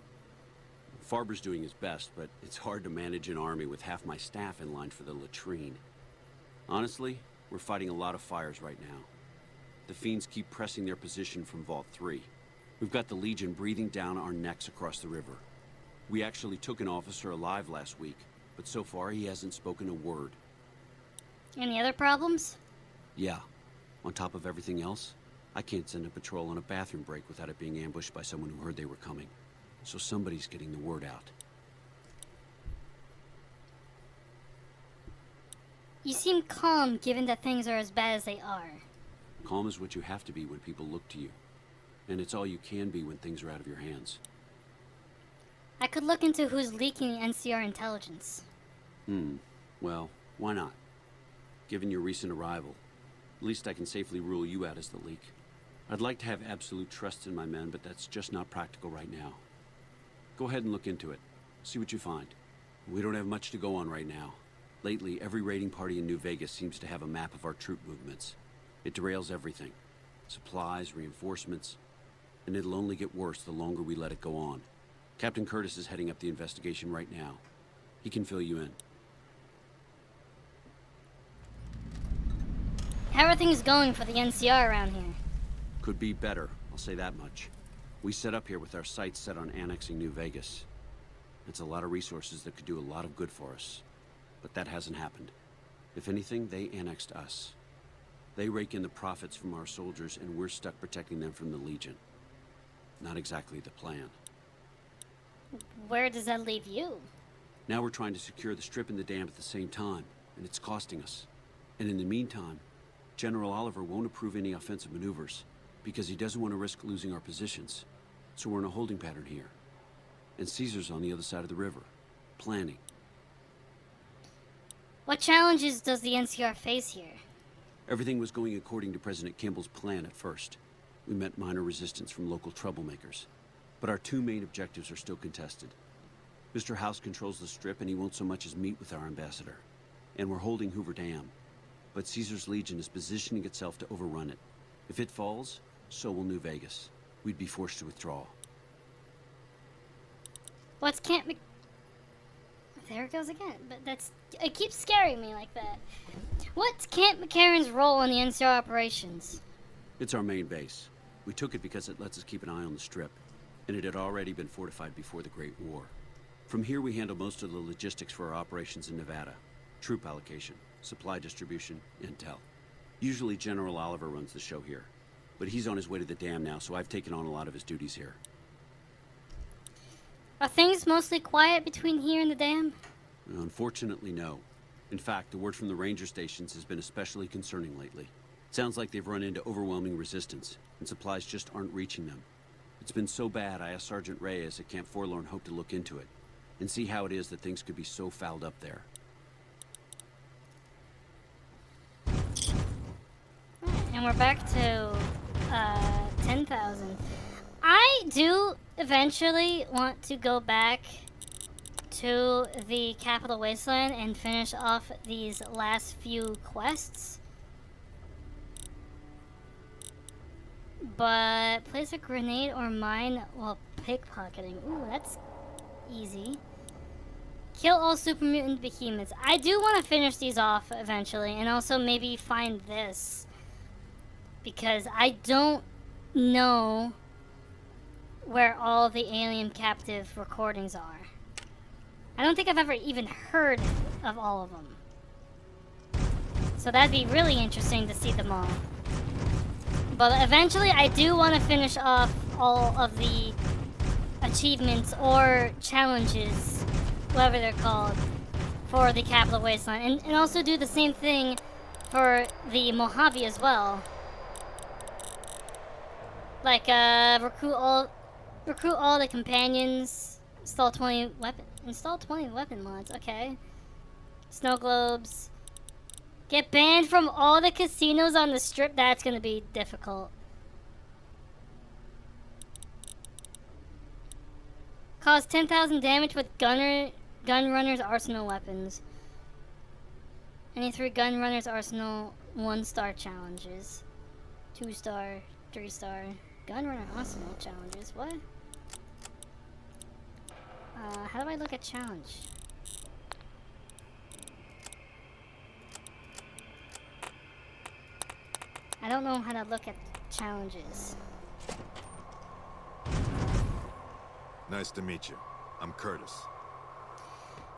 Farber's doing his best, but it's hard to manage an army with half my staff in line for the latrine. Honestly, we're fighting a lot of fires right now. The fiends keep pressing their position from Vault 3. We've got the Legion breathing down our necks across the river. We actually took an officer alive last week, but so far he hasn't spoken a word. Any other problems? Yeah. On top of everything else, I can't send a patrol on a bathroom break without it being ambushed by someone who heard they were coming. So somebody's getting the word out. You seem calm, given that things are as bad as they are. Calm is what you have to be when people look to you. And it's all you can be when things are out of your hands. I could look into who's leaking NCR intelligence. Well, why not? Given your recent arrival, at least I can safely rule you out as the leak. I'd like to have absolute trust in my men, but that's just not practical right now. Go ahead and look into it. See what you find. We don't have much to go on right now. Lately, every raiding party in New Vegas seems to have a map of our troop movements. It derails everything. Supplies, reinforcements, and it'll only get worse the longer we let it go on. Captain Curtis is heading up the investigation right now. He can fill you in. How are things going for the NCR around here? Could be better, I'll say that much. We set up here with our sights set on annexing New Vegas. It's a lot of resources that could do a lot of good for us. But that hasn't happened. If anything, they annexed us. They rake in the profits from our soldiers, and we're stuck protecting them from the Legion. Not exactly the plan. Where does that leave you? Now we're trying to secure the Strip and the dam at the same time, and it's costing us. And in the meantime, General Oliver won't approve any offensive maneuvers, because he doesn't want to risk losing our positions. So we're in a holding pattern here. And Caesar's on the other side of the river, planning. What challenges does the NCR face here? Everything was going according to President Kimball's plan at first. We met minor resistance from local troublemakers. But our two main objectives are still contested. Mr. House controls the Strip, and he won't so much as meet with our ambassador. And we're holding Hoover Dam. But Caesar's Legion is positioning itself to overrun it. If it falls, so will New Vegas. We'd be forced to withdraw. What's Camp Mc... There it goes again, but it keeps scaring me like that. What's Camp McCarran's role in the NCR operations? It's our main base. We took it because it lets us keep an eye on the Strip, and it had already been fortified before the Great War. From here we handle most of the logistics for our operations in Nevada. Troop allocation, supply distribution, intel. Usually General Oliver runs the show here, but he's on his way to the dam now, so I've taken on a lot of his duties here. Are things mostly quiet between here and the dam? Unfortunately, no. In fact, the word from the ranger stations has been especially concerning lately. It sounds like they've run into overwhelming resistance, and supplies just aren't reaching them. It's been so bad, I asked Sergeant Reyes at Camp Forlorn Hope to look into it, and see how it is that things could be so fouled up there. And we're back to 10,000. I do eventually want to go back to the capital Wasteland and finish off these last few quests. But place a grenade or mine while pickpocketing. Ooh, that's easy. Kill all super mutant behemoths. I do want to finish these off eventually, and also maybe find this, because I don't know where all the alien captive recordings are. I don't think I've ever even heard of all of them. So that'd be really interesting to see them all. But eventually I do want to finish off all of the achievements or challenges, whatever they're called, for the Capital Wasteland. And also do the same thing for the Mojave as well. Like, recruit all the companions, install 20 weapon mods, okay. Snow globes. Get banned from all the casinos on the Strip, that's gonna be difficult. Cause 10,000 damage with Gunrunner's arsenal weapons. Any 3 Gunrunner's arsenal 1-star challenges. 2-star, 3-star. Gunrunner arsenal challenges, what? How do I look at challenge? I don't know how to look at challenges. Nice to meet you. I'm Curtis.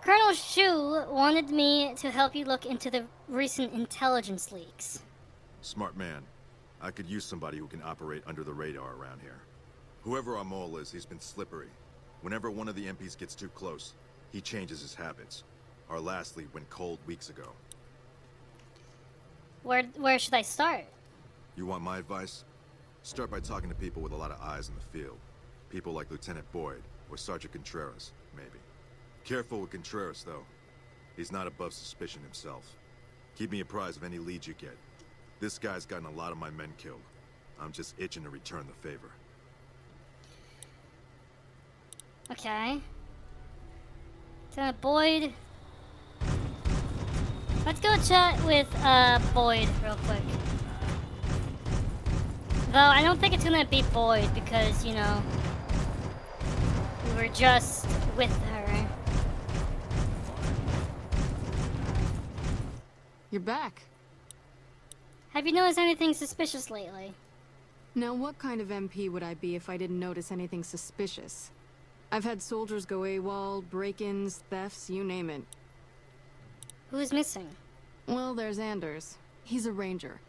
Colonel Shu wanted me to help you look into the recent intelligence leaks. Smart man. I could use somebody who can operate under the radar around here. Whoever our mole is, he's been slippery. Whenever one of the MPs gets too close, he changes his habits. Our last lead went cold weeks ago. Where should I start? You want my advice? Start by talking to people with a lot of eyes in the field. People like Lieutenant Boyd, or Sergeant Contreras, maybe. Careful with Contreras, though. He's not above suspicion himself. Keep me apprised of any leads you get. This guy's gotten a lot of my men killed. I'm just itching to return the favor. Okay. Lieutenant Boyd. Let's go chat with Boyd real quick. Though I don't think it's gonna be Boyd because, you know, we were just with her. You're back. Have you noticed anything suspicious lately? Now, what kind of MP would I be if I didn't notice anything suspicious? I've had soldiers go AWOL, break-ins, thefts, you name it. Who's missing? Well, there's Anders. He's a ranger.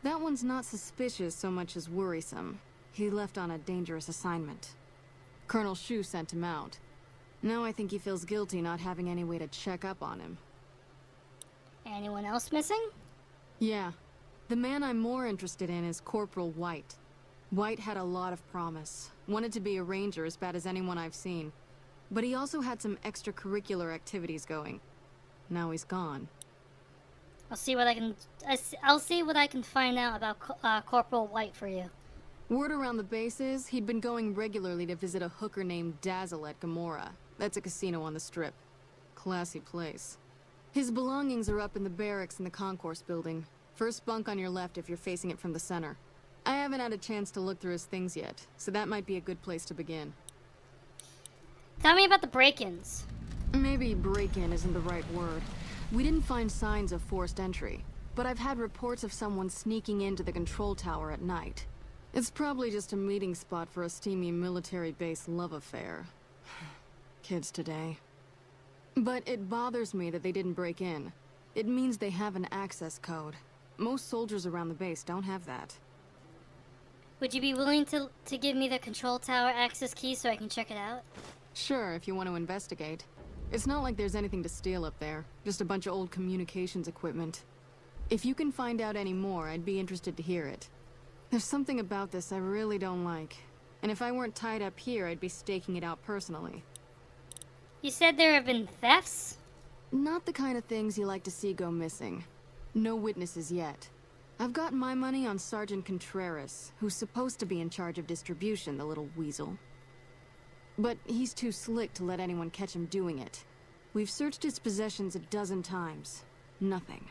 That one's not suspicious so much as worrisome. He left on a dangerous assignment. Colonel Shu sent him out. Now I think he feels guilty not having any way to check up on him. Anyone else missing? Yeah. The man I'm more interested in is Corporal White. White had a lot of promise. Wanted to be a ranger as bad as anyone I've seen. But he also had some extracurricular activities going. Now he's gone. I'll see what I can find out about Corporal White for you. Word around the base is he'd been going regularly to visit a hooker named Dazzle at Gamora. That's a casino on the Strip. Classy place. His belongings are up in the barracks in the concourse building. First bunk on your left if you're facing it from the center. I haven't had a chance to look through his things yet, so that might be a good place to begin. Tell me about the break-ins. Maybe break-in isn't the right word. We didn't find signs of forced entry, but I've had reports of someone sneaking into the control tower at night. It's probably just a meeting spot for a steamy military base love affair. Kids today. But it bothers me that they didn't break in. It means they have an access code. Most soldiers around the base don't have that. Would you be willing to give me the control tower access key so I can check it out? Sure, if you want to investigate. It's not like there's anything to steal up there, just a bunch of old communications equipment. If you can find out any more, I'd be interested to hear it. There's something about this I really don't like. And if I weren't tied up here, I'd be staking it out personally. You said there have been thefts? Not the kind of things you like to see go missing. No witnesses yet. I've got my money on Sergeant Contreras, who's supposed to be in charge of distribution, the little weasel. But he's too slick to let anyone catch him doing it. We've searched his possessions a dozen times. Nothing.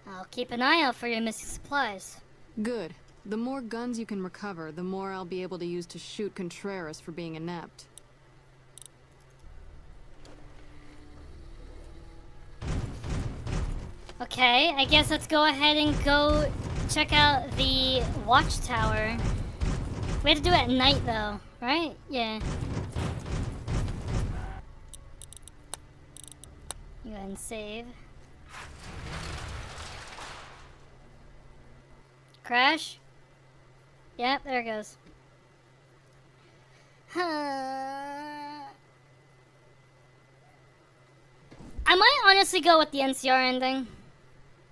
I'll keep an eye out for your missing supplies. Good. The more guns you can recover, the more I'll be able to use to shoot Contreras for being inept. Okay, I guess let's go ahead and go check out the watchtower. We have to do it at night though, right? Yeah. Go ahead and save. Crash? Yep, there it goes. I might honestly go with the NCR ending.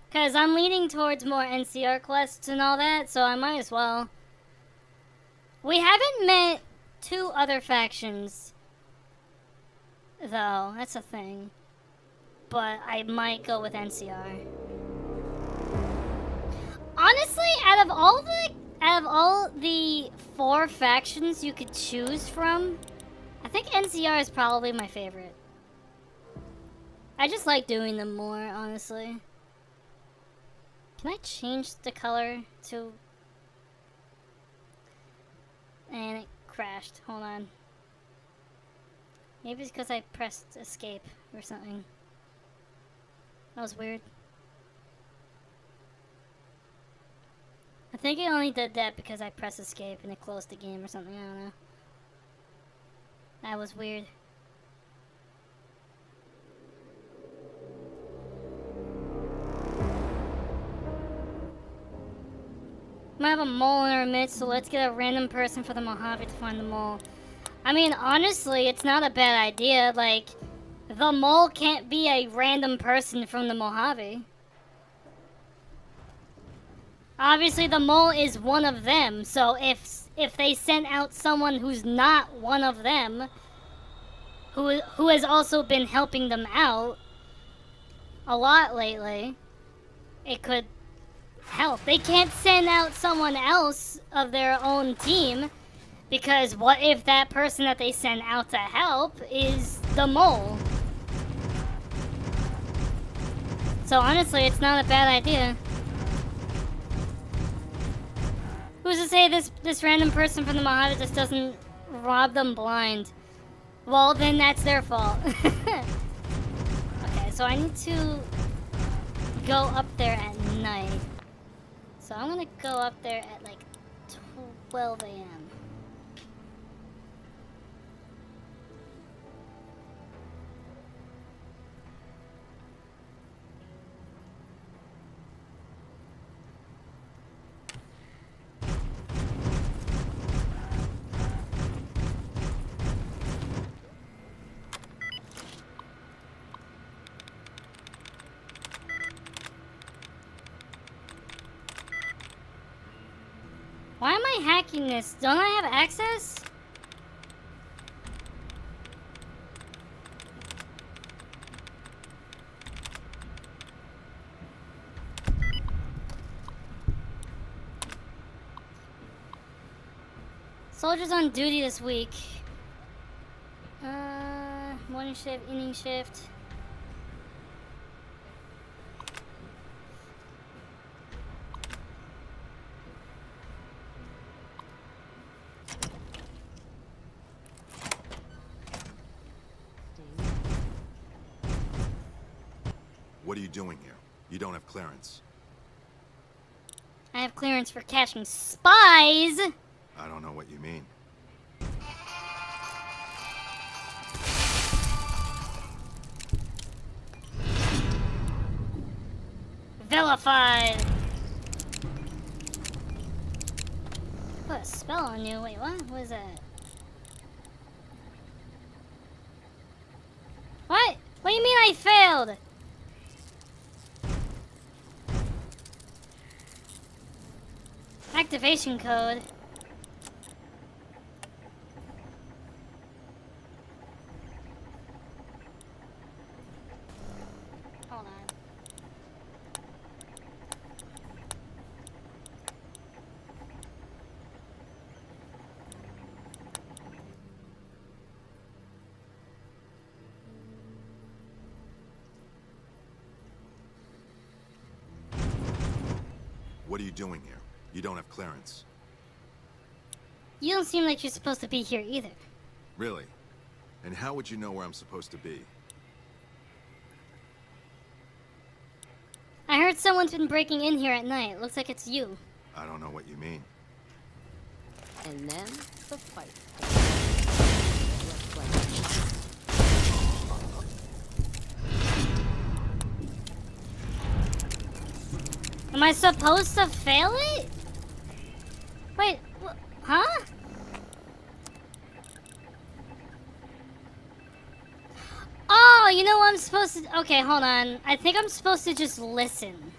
Because I'm leaning towards more NCR quests and all that, so I might as well. We haven't met 2 other factions, though. That's a thing. But I might go with NCR. Honestly, out of all the 4 factions you could choose from, I think NCR is probably my favorite. I just like doing them more, honestly. Can I change the color to... And it crashed. Hold on. Maybe it's because I pressed escape or something. That was weird. I think it only did that because I pressed escape and it closed the game or something. I don't know. That was weird. Might have a mole in our midst, so let's get a random person for the Mojave to find the mole. I mean, honestly, it's not a bad idea. Like, the mole can't be a random person from the Mojave. Obviously, the mole is one of them, so if they sent out someone who's not one of them, who has also been helping them out a lot lately, it could help. They can't send out someone else of their own team, because what if that person that they send out to help is the mole? So honestly, it's not a bad idea. Who's to say this random person from the Mojave just doesn't rob them blind? Well, then that's their fault. Okay, so I need to go up there at night. So I'm gonna go up there at like 12 a.m. Why am I hacking this? Don't I have access? Soldiers on duty this week. Morning shift, evening shift. What are you doing here? You don't have clearance. I have clearance for catching spies. I don't know what you mean. Vilified. Put a spell on you. Wait, what? What is that? What? What do you mean I failed? Activation code. Hold on. What are you doing here? You don't have clearance. You don't seem like you're supposed to be here either. Really? And how would you know where I'm supposed to be? I heard someone's been breaking in here at night. Looks like it's you. I don't know what you mean. And then the fight. Am I supposed to fail it? Wait, huh? Oh, you know what I'm supposed to... Okay, hold on. I think I'm supposed to just listen.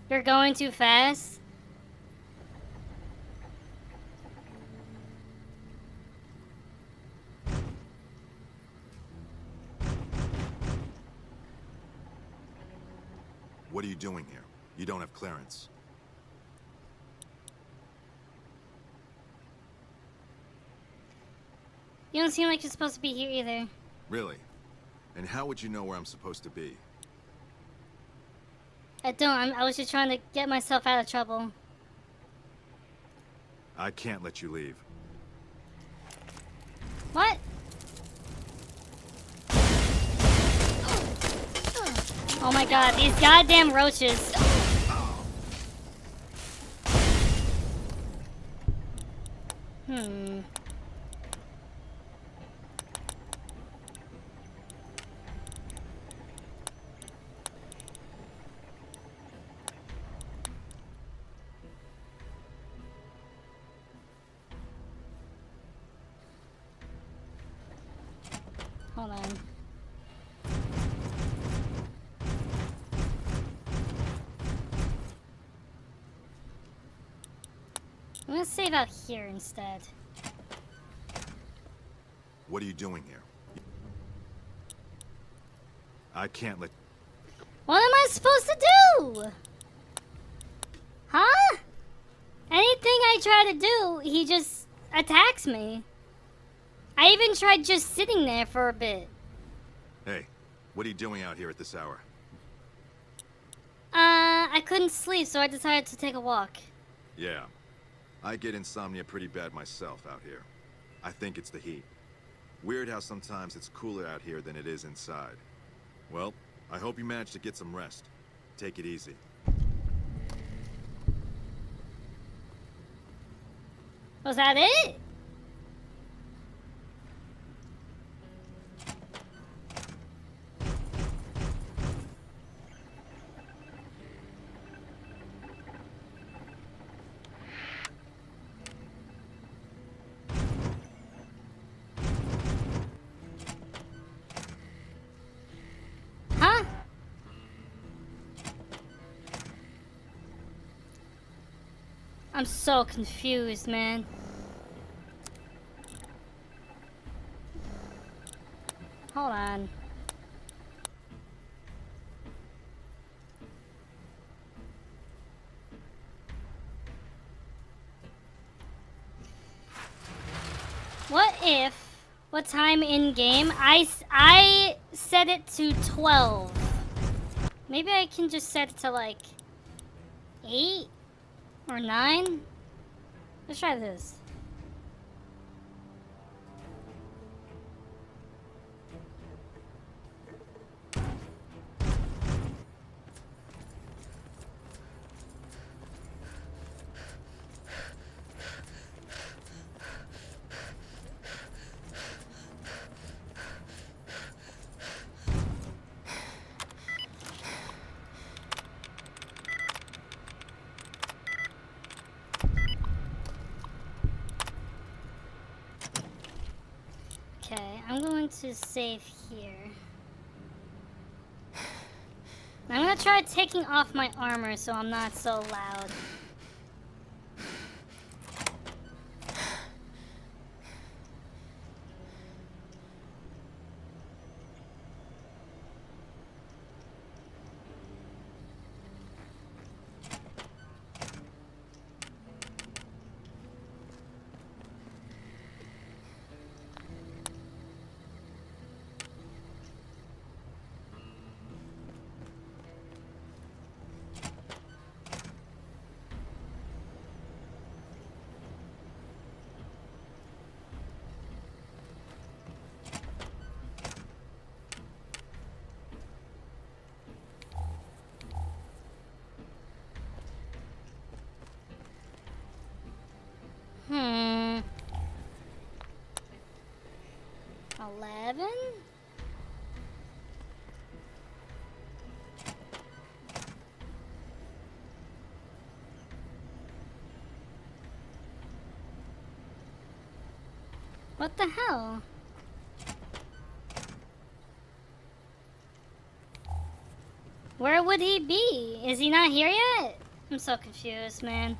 You're going too fast? What are you doing here? You don't have clearance. You don't seem like you're supposed to be here either. Really? And how would you know where I'm supposed to be? I don't. I was just trying to get myself out of trouble. I can't let you leave. What? Oh my god, these goddamn roaches. Hmm. Hold on. I'm gonna save out here instead. What are you doing here? I can't let... What am I supposed to do? Huh? Anything I try to do, he just attacks me. I even tried just sitting there for a bit. Hey, what are you doing out here at this hour? I couldn't sleep, so I decided to take a walk. Yeah. I get insomnia pretty bad myself out here. I think it's the heat. Weird how sometimes it's cooler out here than it is inside. Well, I hope you managed to get some rest. Take it easy. Was that it? Huh? I'm so confused, man. Hold on. What time in game? I set it to 12. Maybe I can just set it to like 8 or 9. Let's try this. Okay, I'm going to save here. I'm gonna try taking off my armor so I'm not so loud. Hmm. 11? What the hell? Where would he be? Is he not here yet? I'm so confused, man.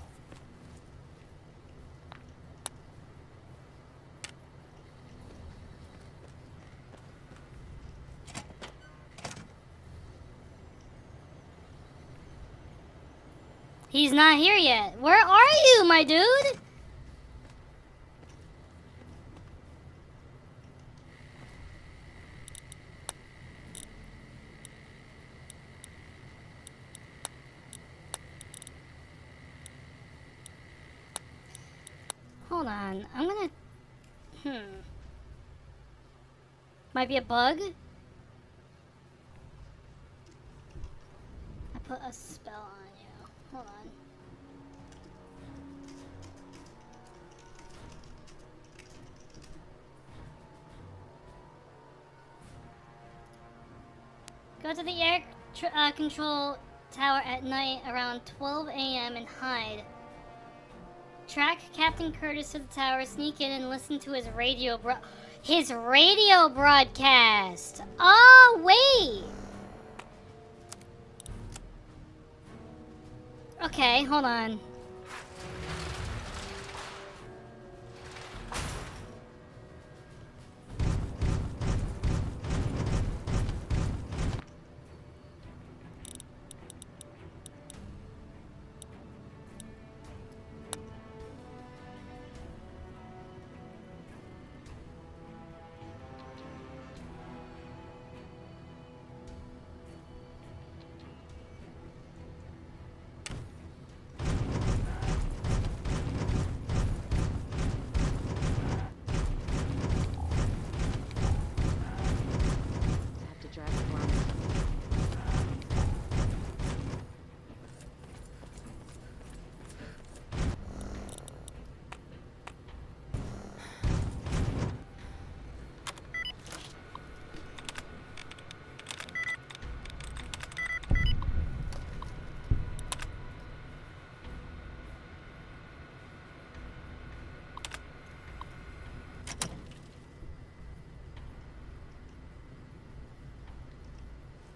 He's not here yet. Where are you, my dude? Hold on. I'm gonna... Might be a bug? I put a spell on you. Hold on. Go to the air control tower at night around 12 a.m. and hide. Track Captain Curtis to the tower, sneak in and listen to his radio broadcast. Oh, wait. Okay, hold on.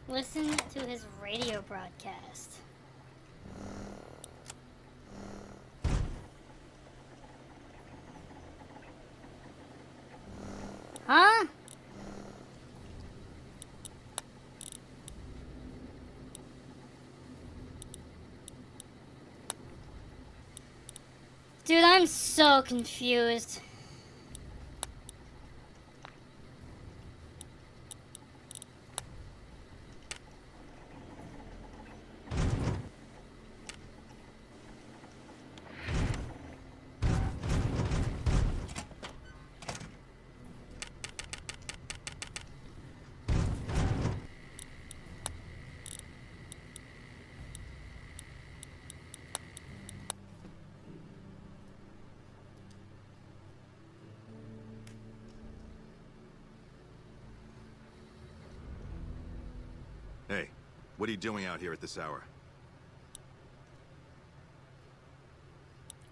Listen to his radio broadcast. Huh? Dude, I'm so confused. Hey, what are you doing out here at this hour?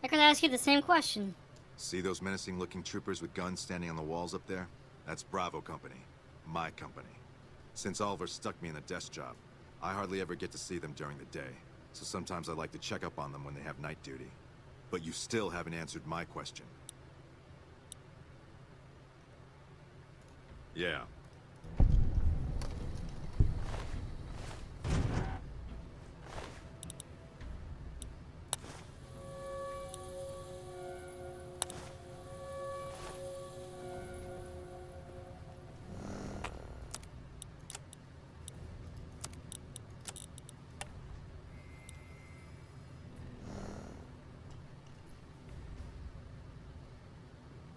I could ask you the same question. See those menacing-looking troopers with guns standing on the walls up there? That's Bravo Company. My company. Since Oliver stuck me in a desk job, I hardly ever get to see them during the day, so sometimes I like to check up on them when they have night duty. But you still haven't answered my question. Yeah.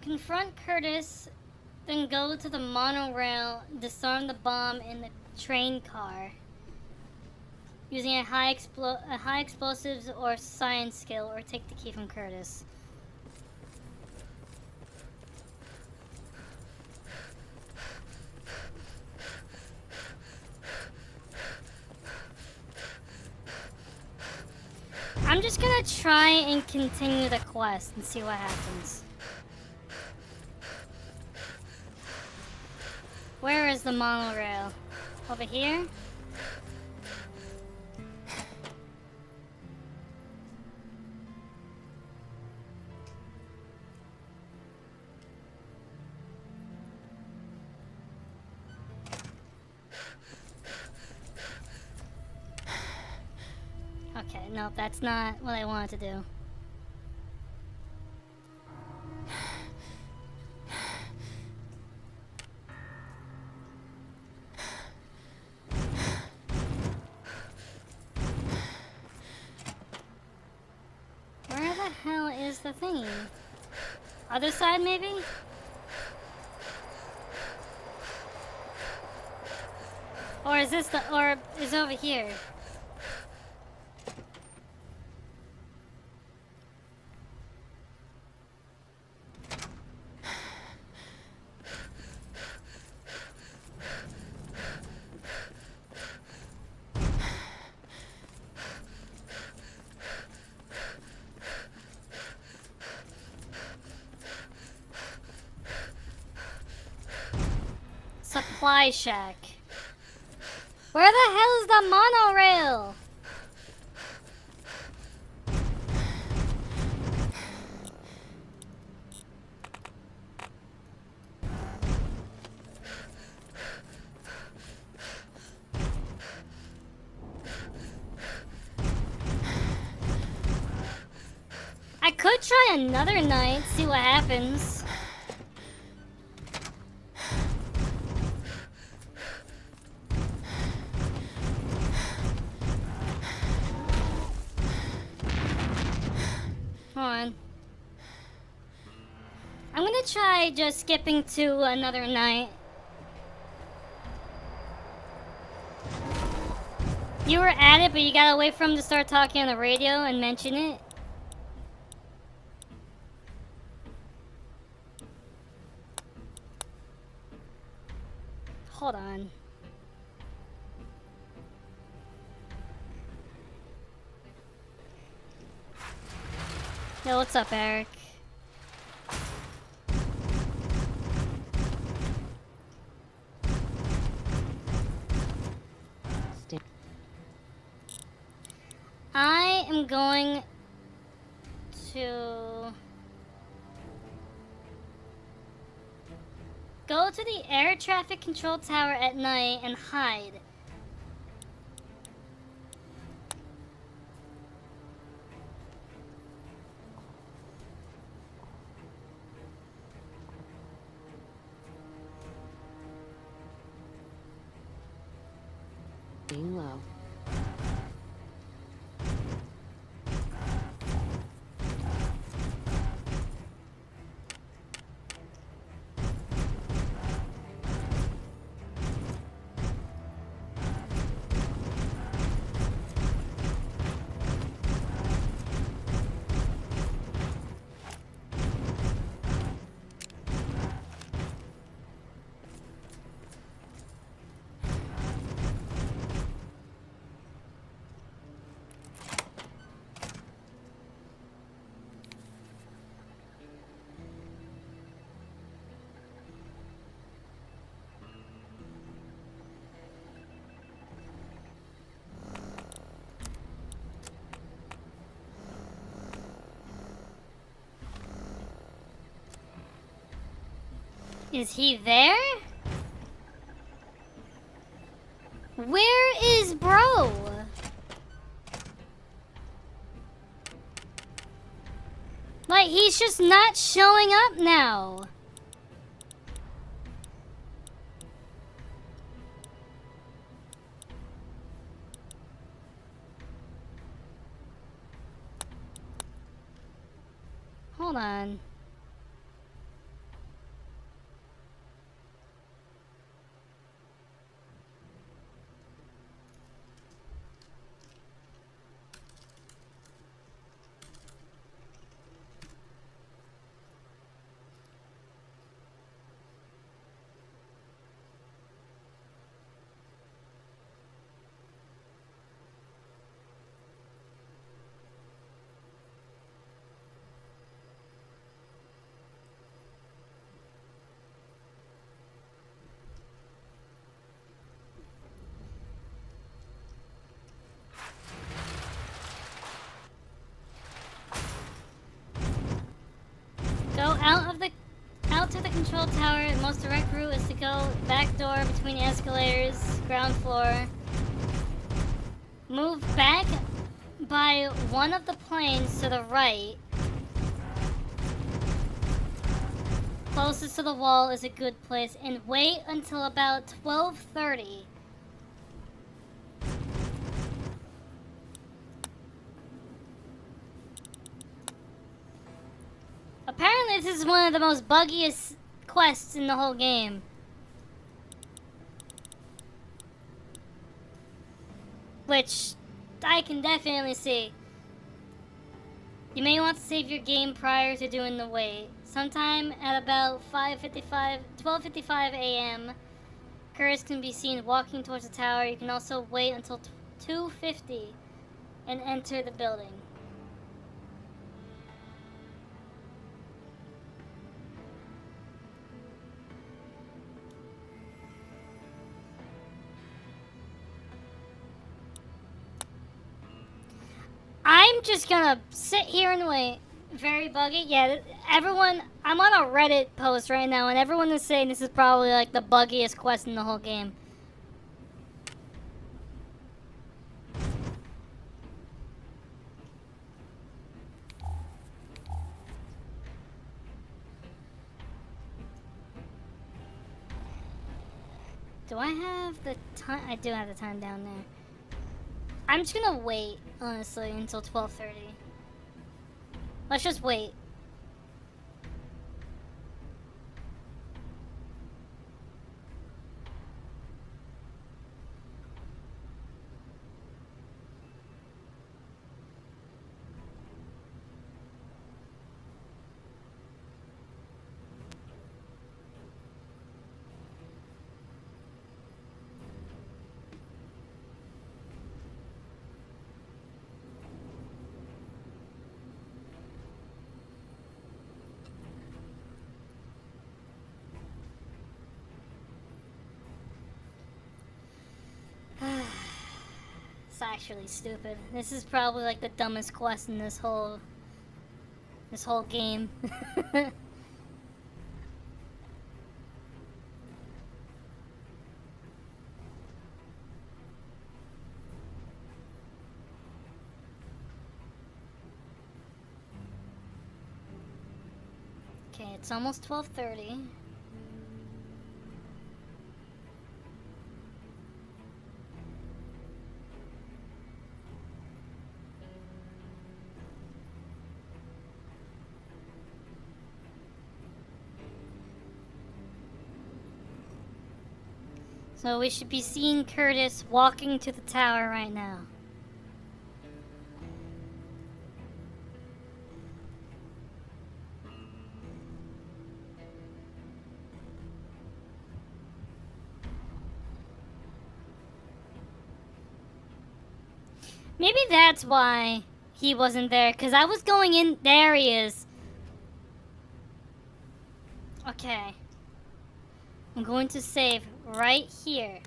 Confront Curtis, then go to the monorail, disarm the bomb in the train car. Using a high explosives or science skill, or take the key from Curtis. I'm just gonna try and continue the quest and see what happens. Where is the monorail? Over here? Okay, nope, that's not what I wanted to do. Where the hell is the thingy? Other side, maybe? Or is this or is it over here? Supply shack. Where the hell is the monorail? I could try another night, see what happens. Hold on. I'm gonna try just skipping to another night. You were at it, but you gotta wait for him to start talking on the radio and mention it. Hold on. Yo, what's up, Eric? am going to go to the air traffic control tower at night and hide. Being low. Is he there? Where is bro? Like, he's just not showing up now. Hold on. Go out to the control tower. The most direct route is to go back door between the escalators, ground floor. Move back by one of the planes to the right. Closest to the wall is a good place, and wait until about 12:30. Apparently this is one of the most buggiest quests in the whole game. Which I can definitely see. You may want to save your game prior to doing the wait. Sometime at about 12:55 a.m. Curtis can be seen walking towards the tower. You can also wait until 2:50 and enter the building. I'm just gonna sit here and wait. Very buggy. Yeah, everyone, I'm on a Reddit post right now, and everyone is saying this is probably like the buggiest quest in the whole game. Do I have the time? I do have the time down there. I'm just gonna wait, honestly, until 12:30. Let's just wait. It's actually stupid. This is probably like the dumbest quest in this whole game. Okay, it's almost 12:30. So we should be seeing Curtis walking to the tower right now. Maybe that's why he wasn't there, because I was going in. There he is. Okay. I'm going to save right here.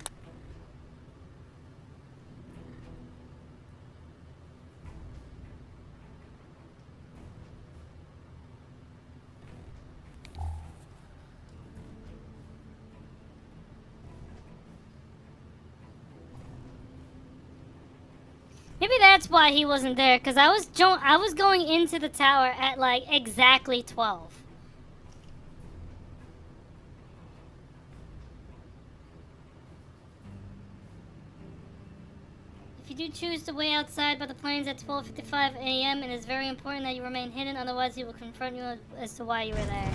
Maybe that's why he wasn't there, because I was going into the tower at like exactly 12. If you do choose to wait outside by the planes at 12:55 a.m., it is very important that you remain hidden, otherwise he will confront you as to why you were there.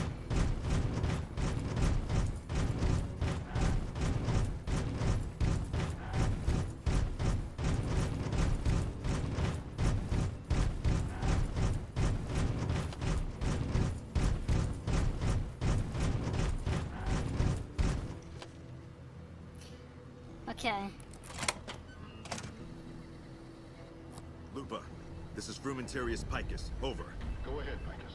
Okay. Lupa, this is Frumentarius Picus. Over. Go ahead, Picus.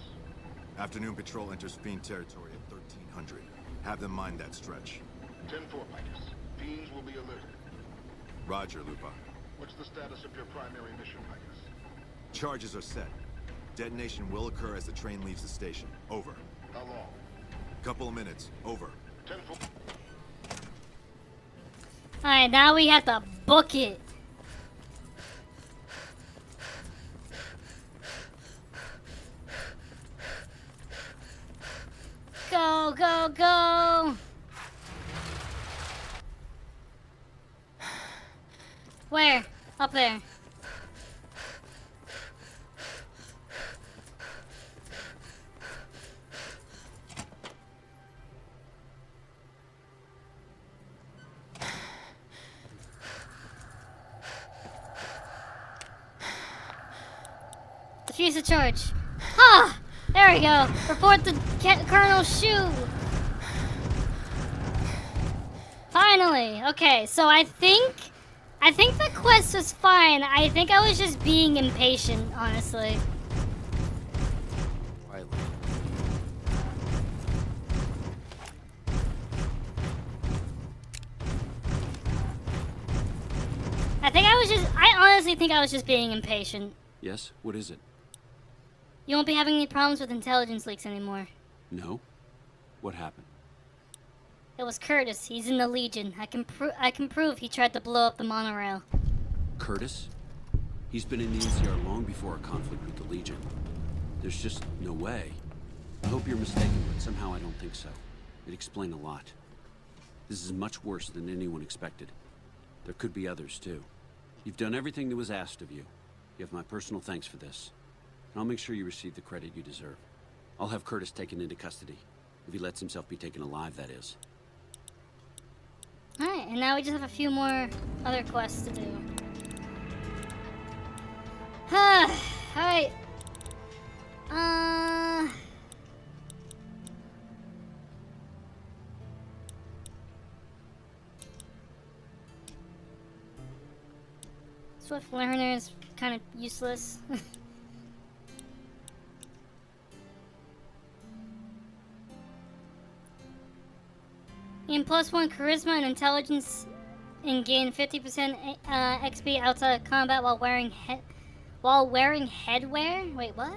Afternoon patrol enters Fiend territory at 1300. Have them mind that stretch. 10-4, Picus. Fiends will be alerted. Roger, Lupa. What's the status of your primary mission, Picus? Charges are set. Detonation will occur as the train leaves the station. Over. How long? Couple of minutes. Over. 10-4. Alright, now we have to book it. Go, go, go! Where? Up there. Defuse the charge. Ah! There we go. Report to Colonel Shu. Finally. Okay, so I think the quest was fine. I think I was just being impatient, honestly. I honestly think I was just being impatient. Yes? What is it? You won't be having any problems with intelligence leaks anymore. No? What happened? It was Curtis. He's in the Legion. I can prove he tried to blow up the monorail. Curtis? He's been in the NCR long before our conflict with the Legion. There's just no way. I hope you're mistaken, but somehow I don't think so. It'd explain a lot. This is much worse than anyone expected. There could be others, too. You've done everything that was asked of you. You have my personal thanks for this. And I'll make sure you receive the credit you deserve. I'll have Curtis taken into custody. If he lets himself be taken alive, that is. Alright, and now we just have a few more other quests to do. Alright. Swift Learner is kind of useless. And +1 charisma and intelligence and gain 50% XP outside of combat while wearing headwear. Wait, what?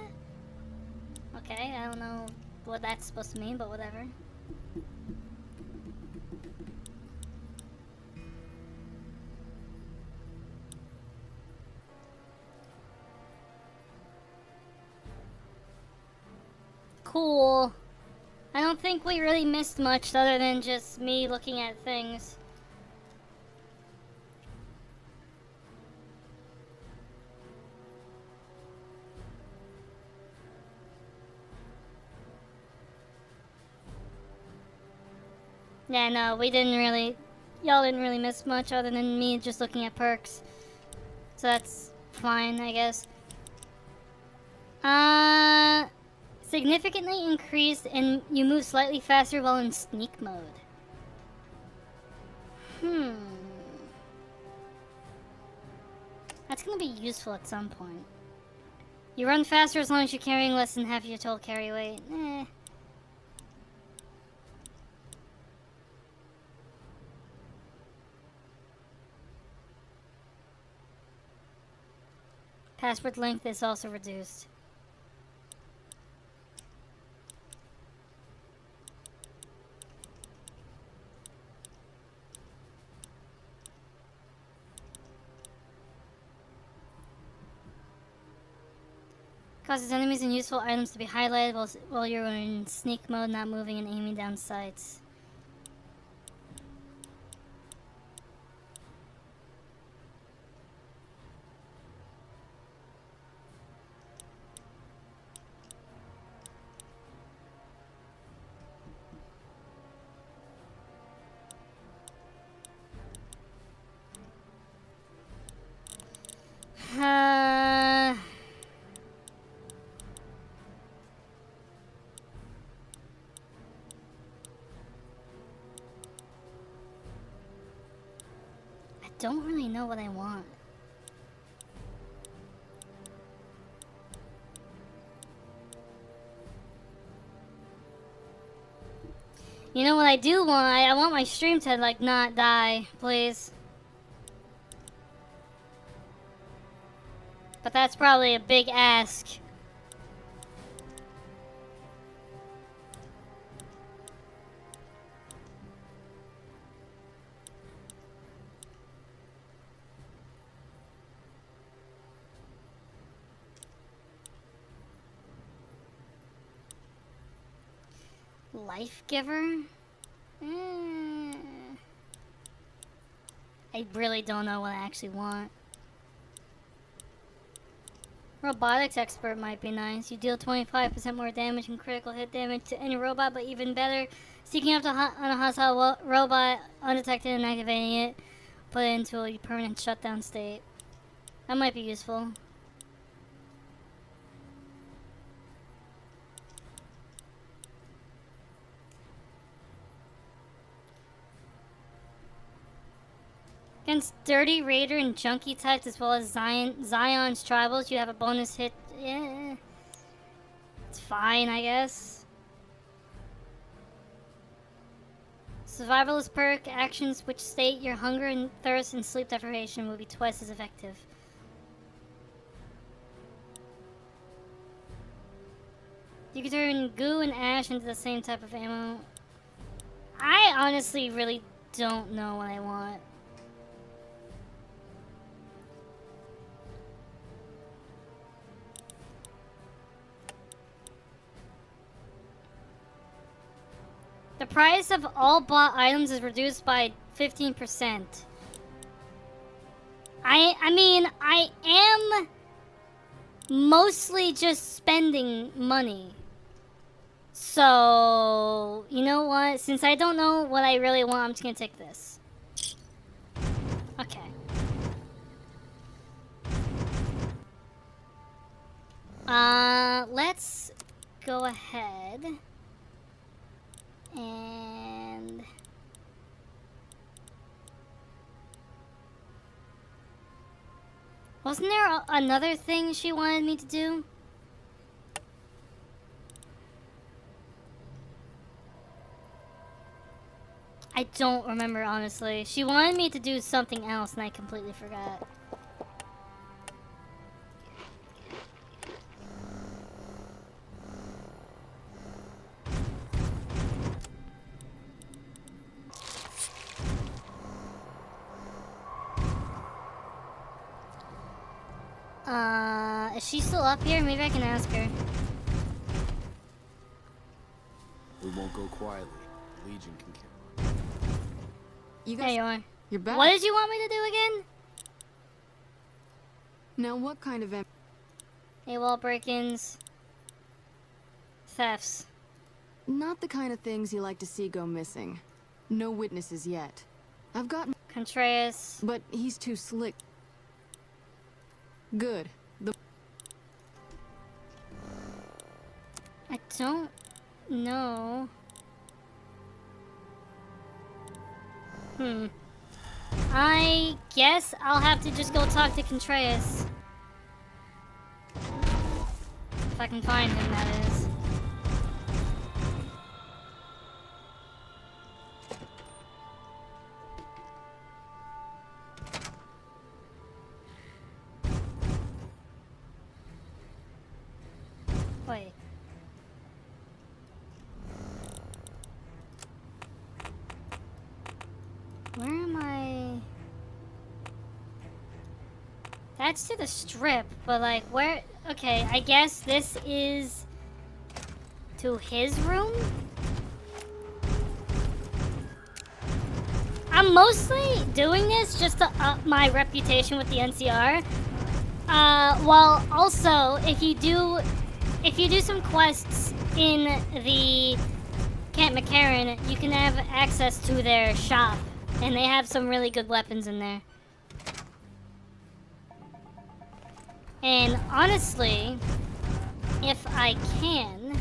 Okay, I don't know what that's supposed to mean, but whatever. Cool. I don't think we really missed much other than just me looking at things. Yeah, no, we didn't really... Y'all didn't really miss much other than me just looking at perks. So that's fine, I guess. Significantly increased and you move slightly faster while in sneak mode. That's gonna be useful at some point. You run faster as long as you're carrying less than half your total carry weight. Password length is also reduced. Causes enemies and useful items to be highlighted while you're in sneak mode, not moving and aiming down sights. I don't really know what I want. You know what I do want? I want my stream to like not die, please. But that's probably a big ask. Life giver? I really don't know what I actually want. Robotics expert might be nice. You deal 25% more damage and critical hit damage to any robot, but even better, sneaking up on a hostile robot undetected and activating it, put it into a permanent shutdown state. That might be useful. Against Dirty Raider and Junkie types as well as Zion's tribals, you have a bonus hit. Yeah. It's fine, I guess. Survivalist perk actions which state your hunger and thirst and sleep deprivation will be twice as effective. You can turn goo and ash into the same type of ammo. I honestly really don't know what I want. The price of all bought items is reduced by 15%. I mean, I am mostly just spending money. So, you know what? Since I don't know what I really want, I'm just gonna take this. Okay. Let's go ahead and wasn't there another thing she wanted me to do? I I don't remember, honestly. She wanted me to do something else, and I completely forgot. Is she still up here? Maybe I can ask her. We won't go quietly. Legion can kill. You guys, There you are. you're back. What did you want me to do again? Now, what kind of AWOL break-ins. Thefts. Not the kind of things you like to see go missing. No witnesses yet. I've got Contreras. but he's too slick. Good. I don't know. I guess I'll have to just go talk to Contreras. If I can find him, that is. Wait. Where am I? That's to the strip, but like where? Okay, I guess this is to his room? I'm mostly doing this just to up my reputation with the NCR. While also, if you do some quests in the Camp McCarran, you can have access to their shop, and they have some really good weapons in there. And honestly, if I can,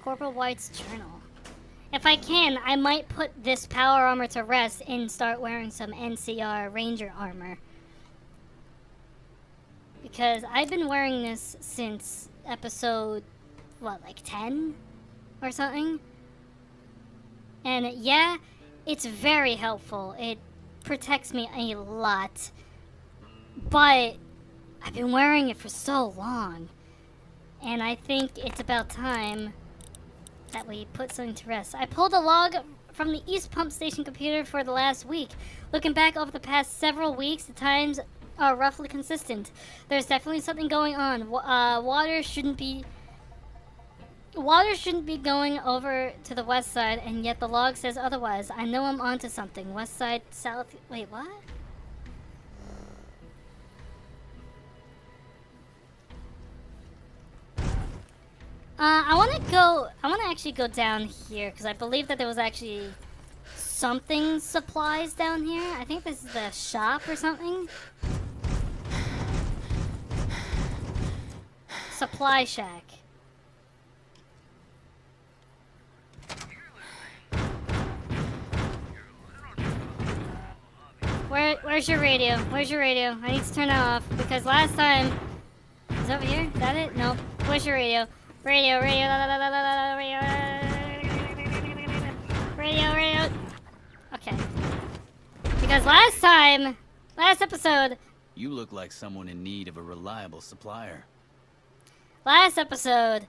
Corporal White's journal. If I can, I might put this power armor to rest and start wearing some NCR Ranger armor. Because I've been wearing this since episode, what, like 10 or something? And yeah, it's very helpful. It protects me a lot. But I've been wearing it for so long. And I think it's about time that we put something to rest. I pulled a log from the East Pump Station computer for the last week. Looking back over the past several weeks, the times are roughly consistent. There's definitely something going on. Water shouldn't be going over to the west side, and yet the log says otherwise. I know I'm onto something. West side, south. Wait, what? I want to actually go down here because I believe that there was actually something supplies down here. I think this is the shop or something. Supply shack. Where's your radio? Where's your radio? I need to turn that off because last time... Is it over here? Is that it? Nope. Where's your radio? Radio. Okay. Because last episode... You look like someone in need of a reliable supplier. Last episode,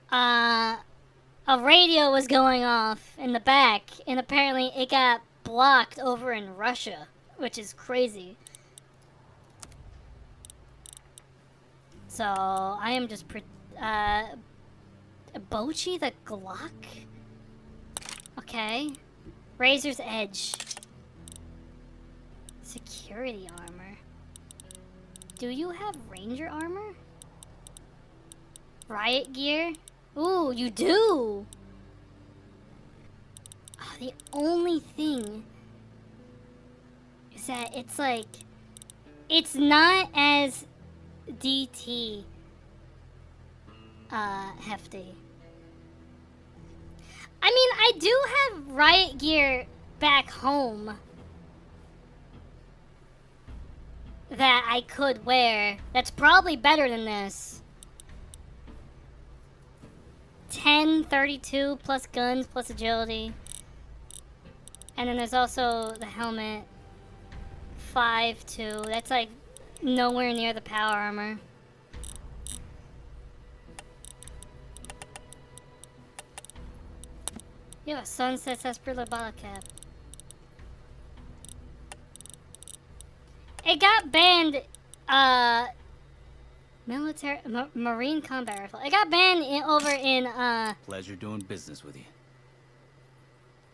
a radio was going off in the back, and apparently it got blocked over in Russia, which is crazy. So, I am just Bochi the Glock? Okay. Razor's Edge. Security armor. Do you have Ranger armor? Riot gear? Ooh, you do! Oh, the only thing is that it's like... It's not as DT hefty. I mean, I do have riot gear back home that I could wear. That's probably better than this. 10, 32 plus guns plus agility. And then there's also the helmet 5-2. That's like nowhere near the power armor. You have a Sunset Sarsaparilla bottle cap. It got banned, military, marine combat rifle. It got banned over in, Pleasure doing business with you.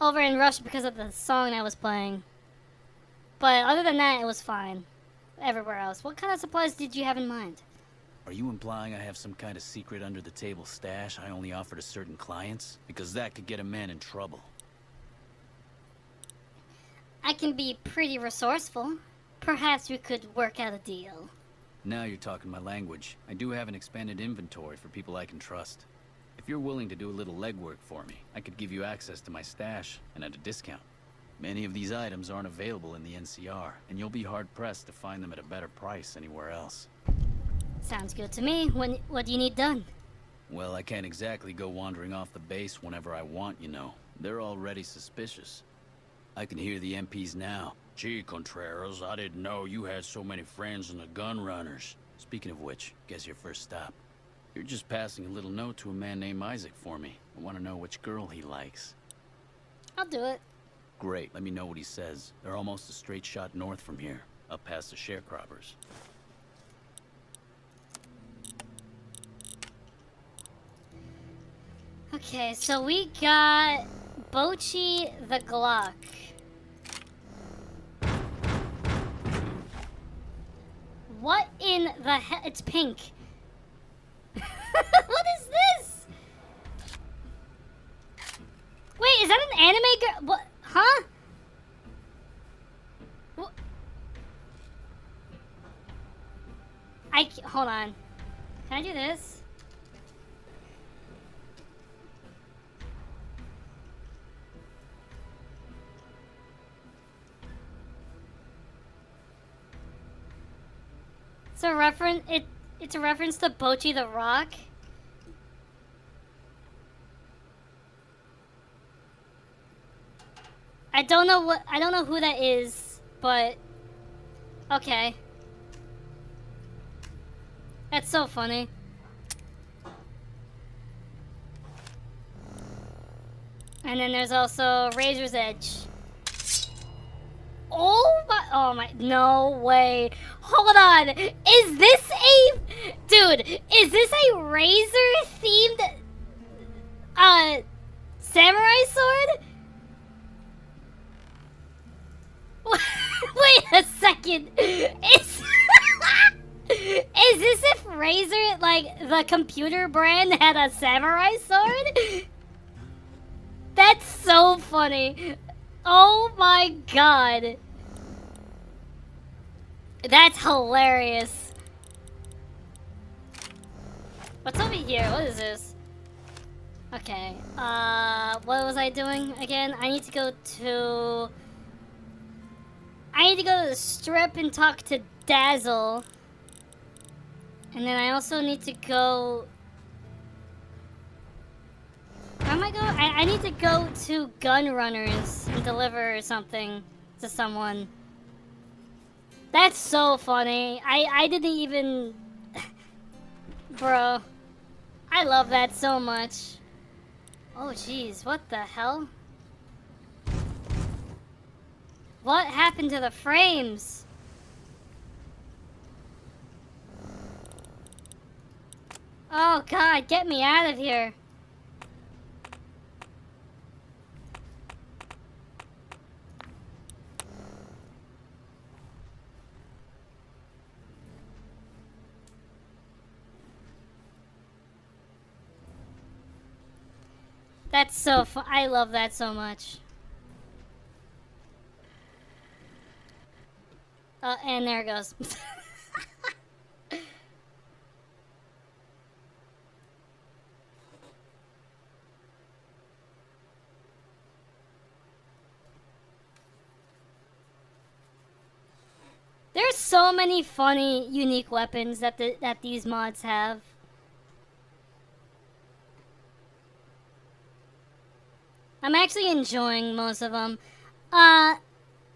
over in Russia because of the song I was playing. But other than that, it was fine. Everywhere else. What kind of supplies did you have in mind? Are you implying I have some kind of secret under-the-table stash I only offer to certain clients? Because that could get a man in trouble. I can be pretty resourceful. Perhaps we could work out a deal. Now you're talking my language. I do have an expanded inventory for people I can trust. If you're willing to do a little legwork for me, I could give you access to my stash, and at a discount. Many of these items aren't available in the NCR, and you'll be hard-pressed to find them at a better price anywhere else. Sounds good to me. What do you need done? Well, I can't exactly go wandering off the base whenever I want, you know. They're already suspicious. I can hear the MPs now. Gee, Contreras, I didn't know you had so many friends in the gun runners. Speaking of which, guess your first stop. You're just passing a little note to a man named Isaac for me. I want to know which girl he likes. I'll do it. Great, let me know what he says. They're almost a straight shot north from here, up past the sharecroppers. Okay, so we got Bochi the Glock. What in the hell? It's pink. What is this? Wait, is that an anime girl? What? Huh? What? Hold on. Can I do this? It's a reference. It's a reference to Bochi the Rock. I don't know who that is, but okay. That's so funny. And then there's also Razor's Edge. Oh my, no way. Hold on. Is this a Razor themed, samurai sword? Wait a second. Is this if Razor, like, the computer brand had a samurai sword? That's so funny. Oh my god. That's hilarious. What's over here? What is this? Okay. What was I doing again? I need to go to the strip and talk to Dazzle. And then I also need to go... Where am I going? I need to go to Gun Runners and deliver something to someone. That's so funny. I didn't even... Bro. I love that so much. Oh jeez, what the hell? What happened to the frames? Oh god, get me out of here. That's so fun. I love that so much. And there it goes. There's so many funny, unique weapons that these mods have. I'm actually enjoying most of them.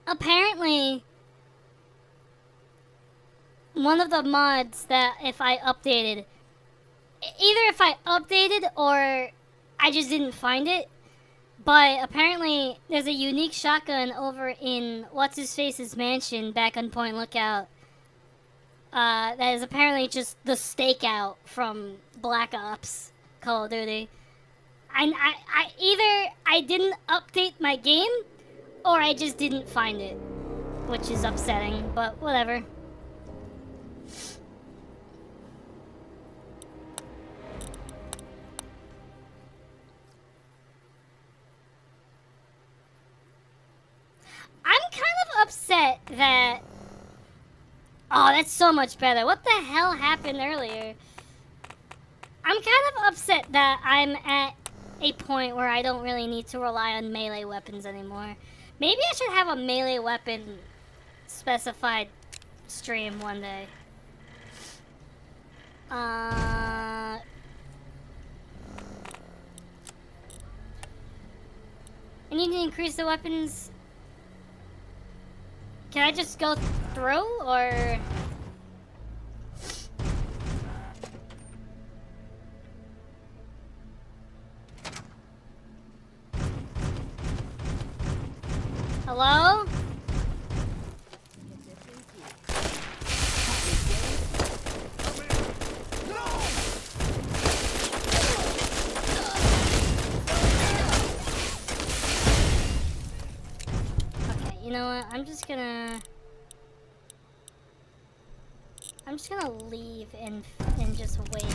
Apparently, one of the mods that if I updated, either if I updated or I just didn't find it, but apparently there's a unique shotgun over in What's-His-Face's mansion back on Point Lookout. That is apparently just the stakeout from Black Ops Call of Duty. I either I didn't update my game or I just didn't find it, which is upsetting, but whatever. I'm kind of upset that... Oh, that's so much better. What the hell happened earlier? I'm kind of upset that I'm at a point where I don't really need to rely on melee weapons anymore. Maybe I should have a melee weapon specified stream one day. I need to increase the weapons. Can I just go through, or... Hello? Okay, you know what? I'm just gonna leave and just wait.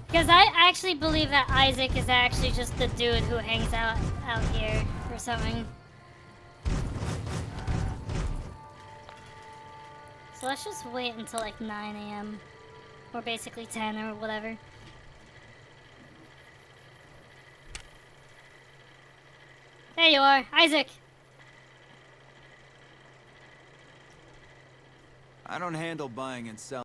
Because I actually believe that Isaac is actually just the dude who hangs out here or something. So let's just wait until like 9 a.m. Or basically 10 or whatever. There you are, Isaac! I don't handle buying and selling.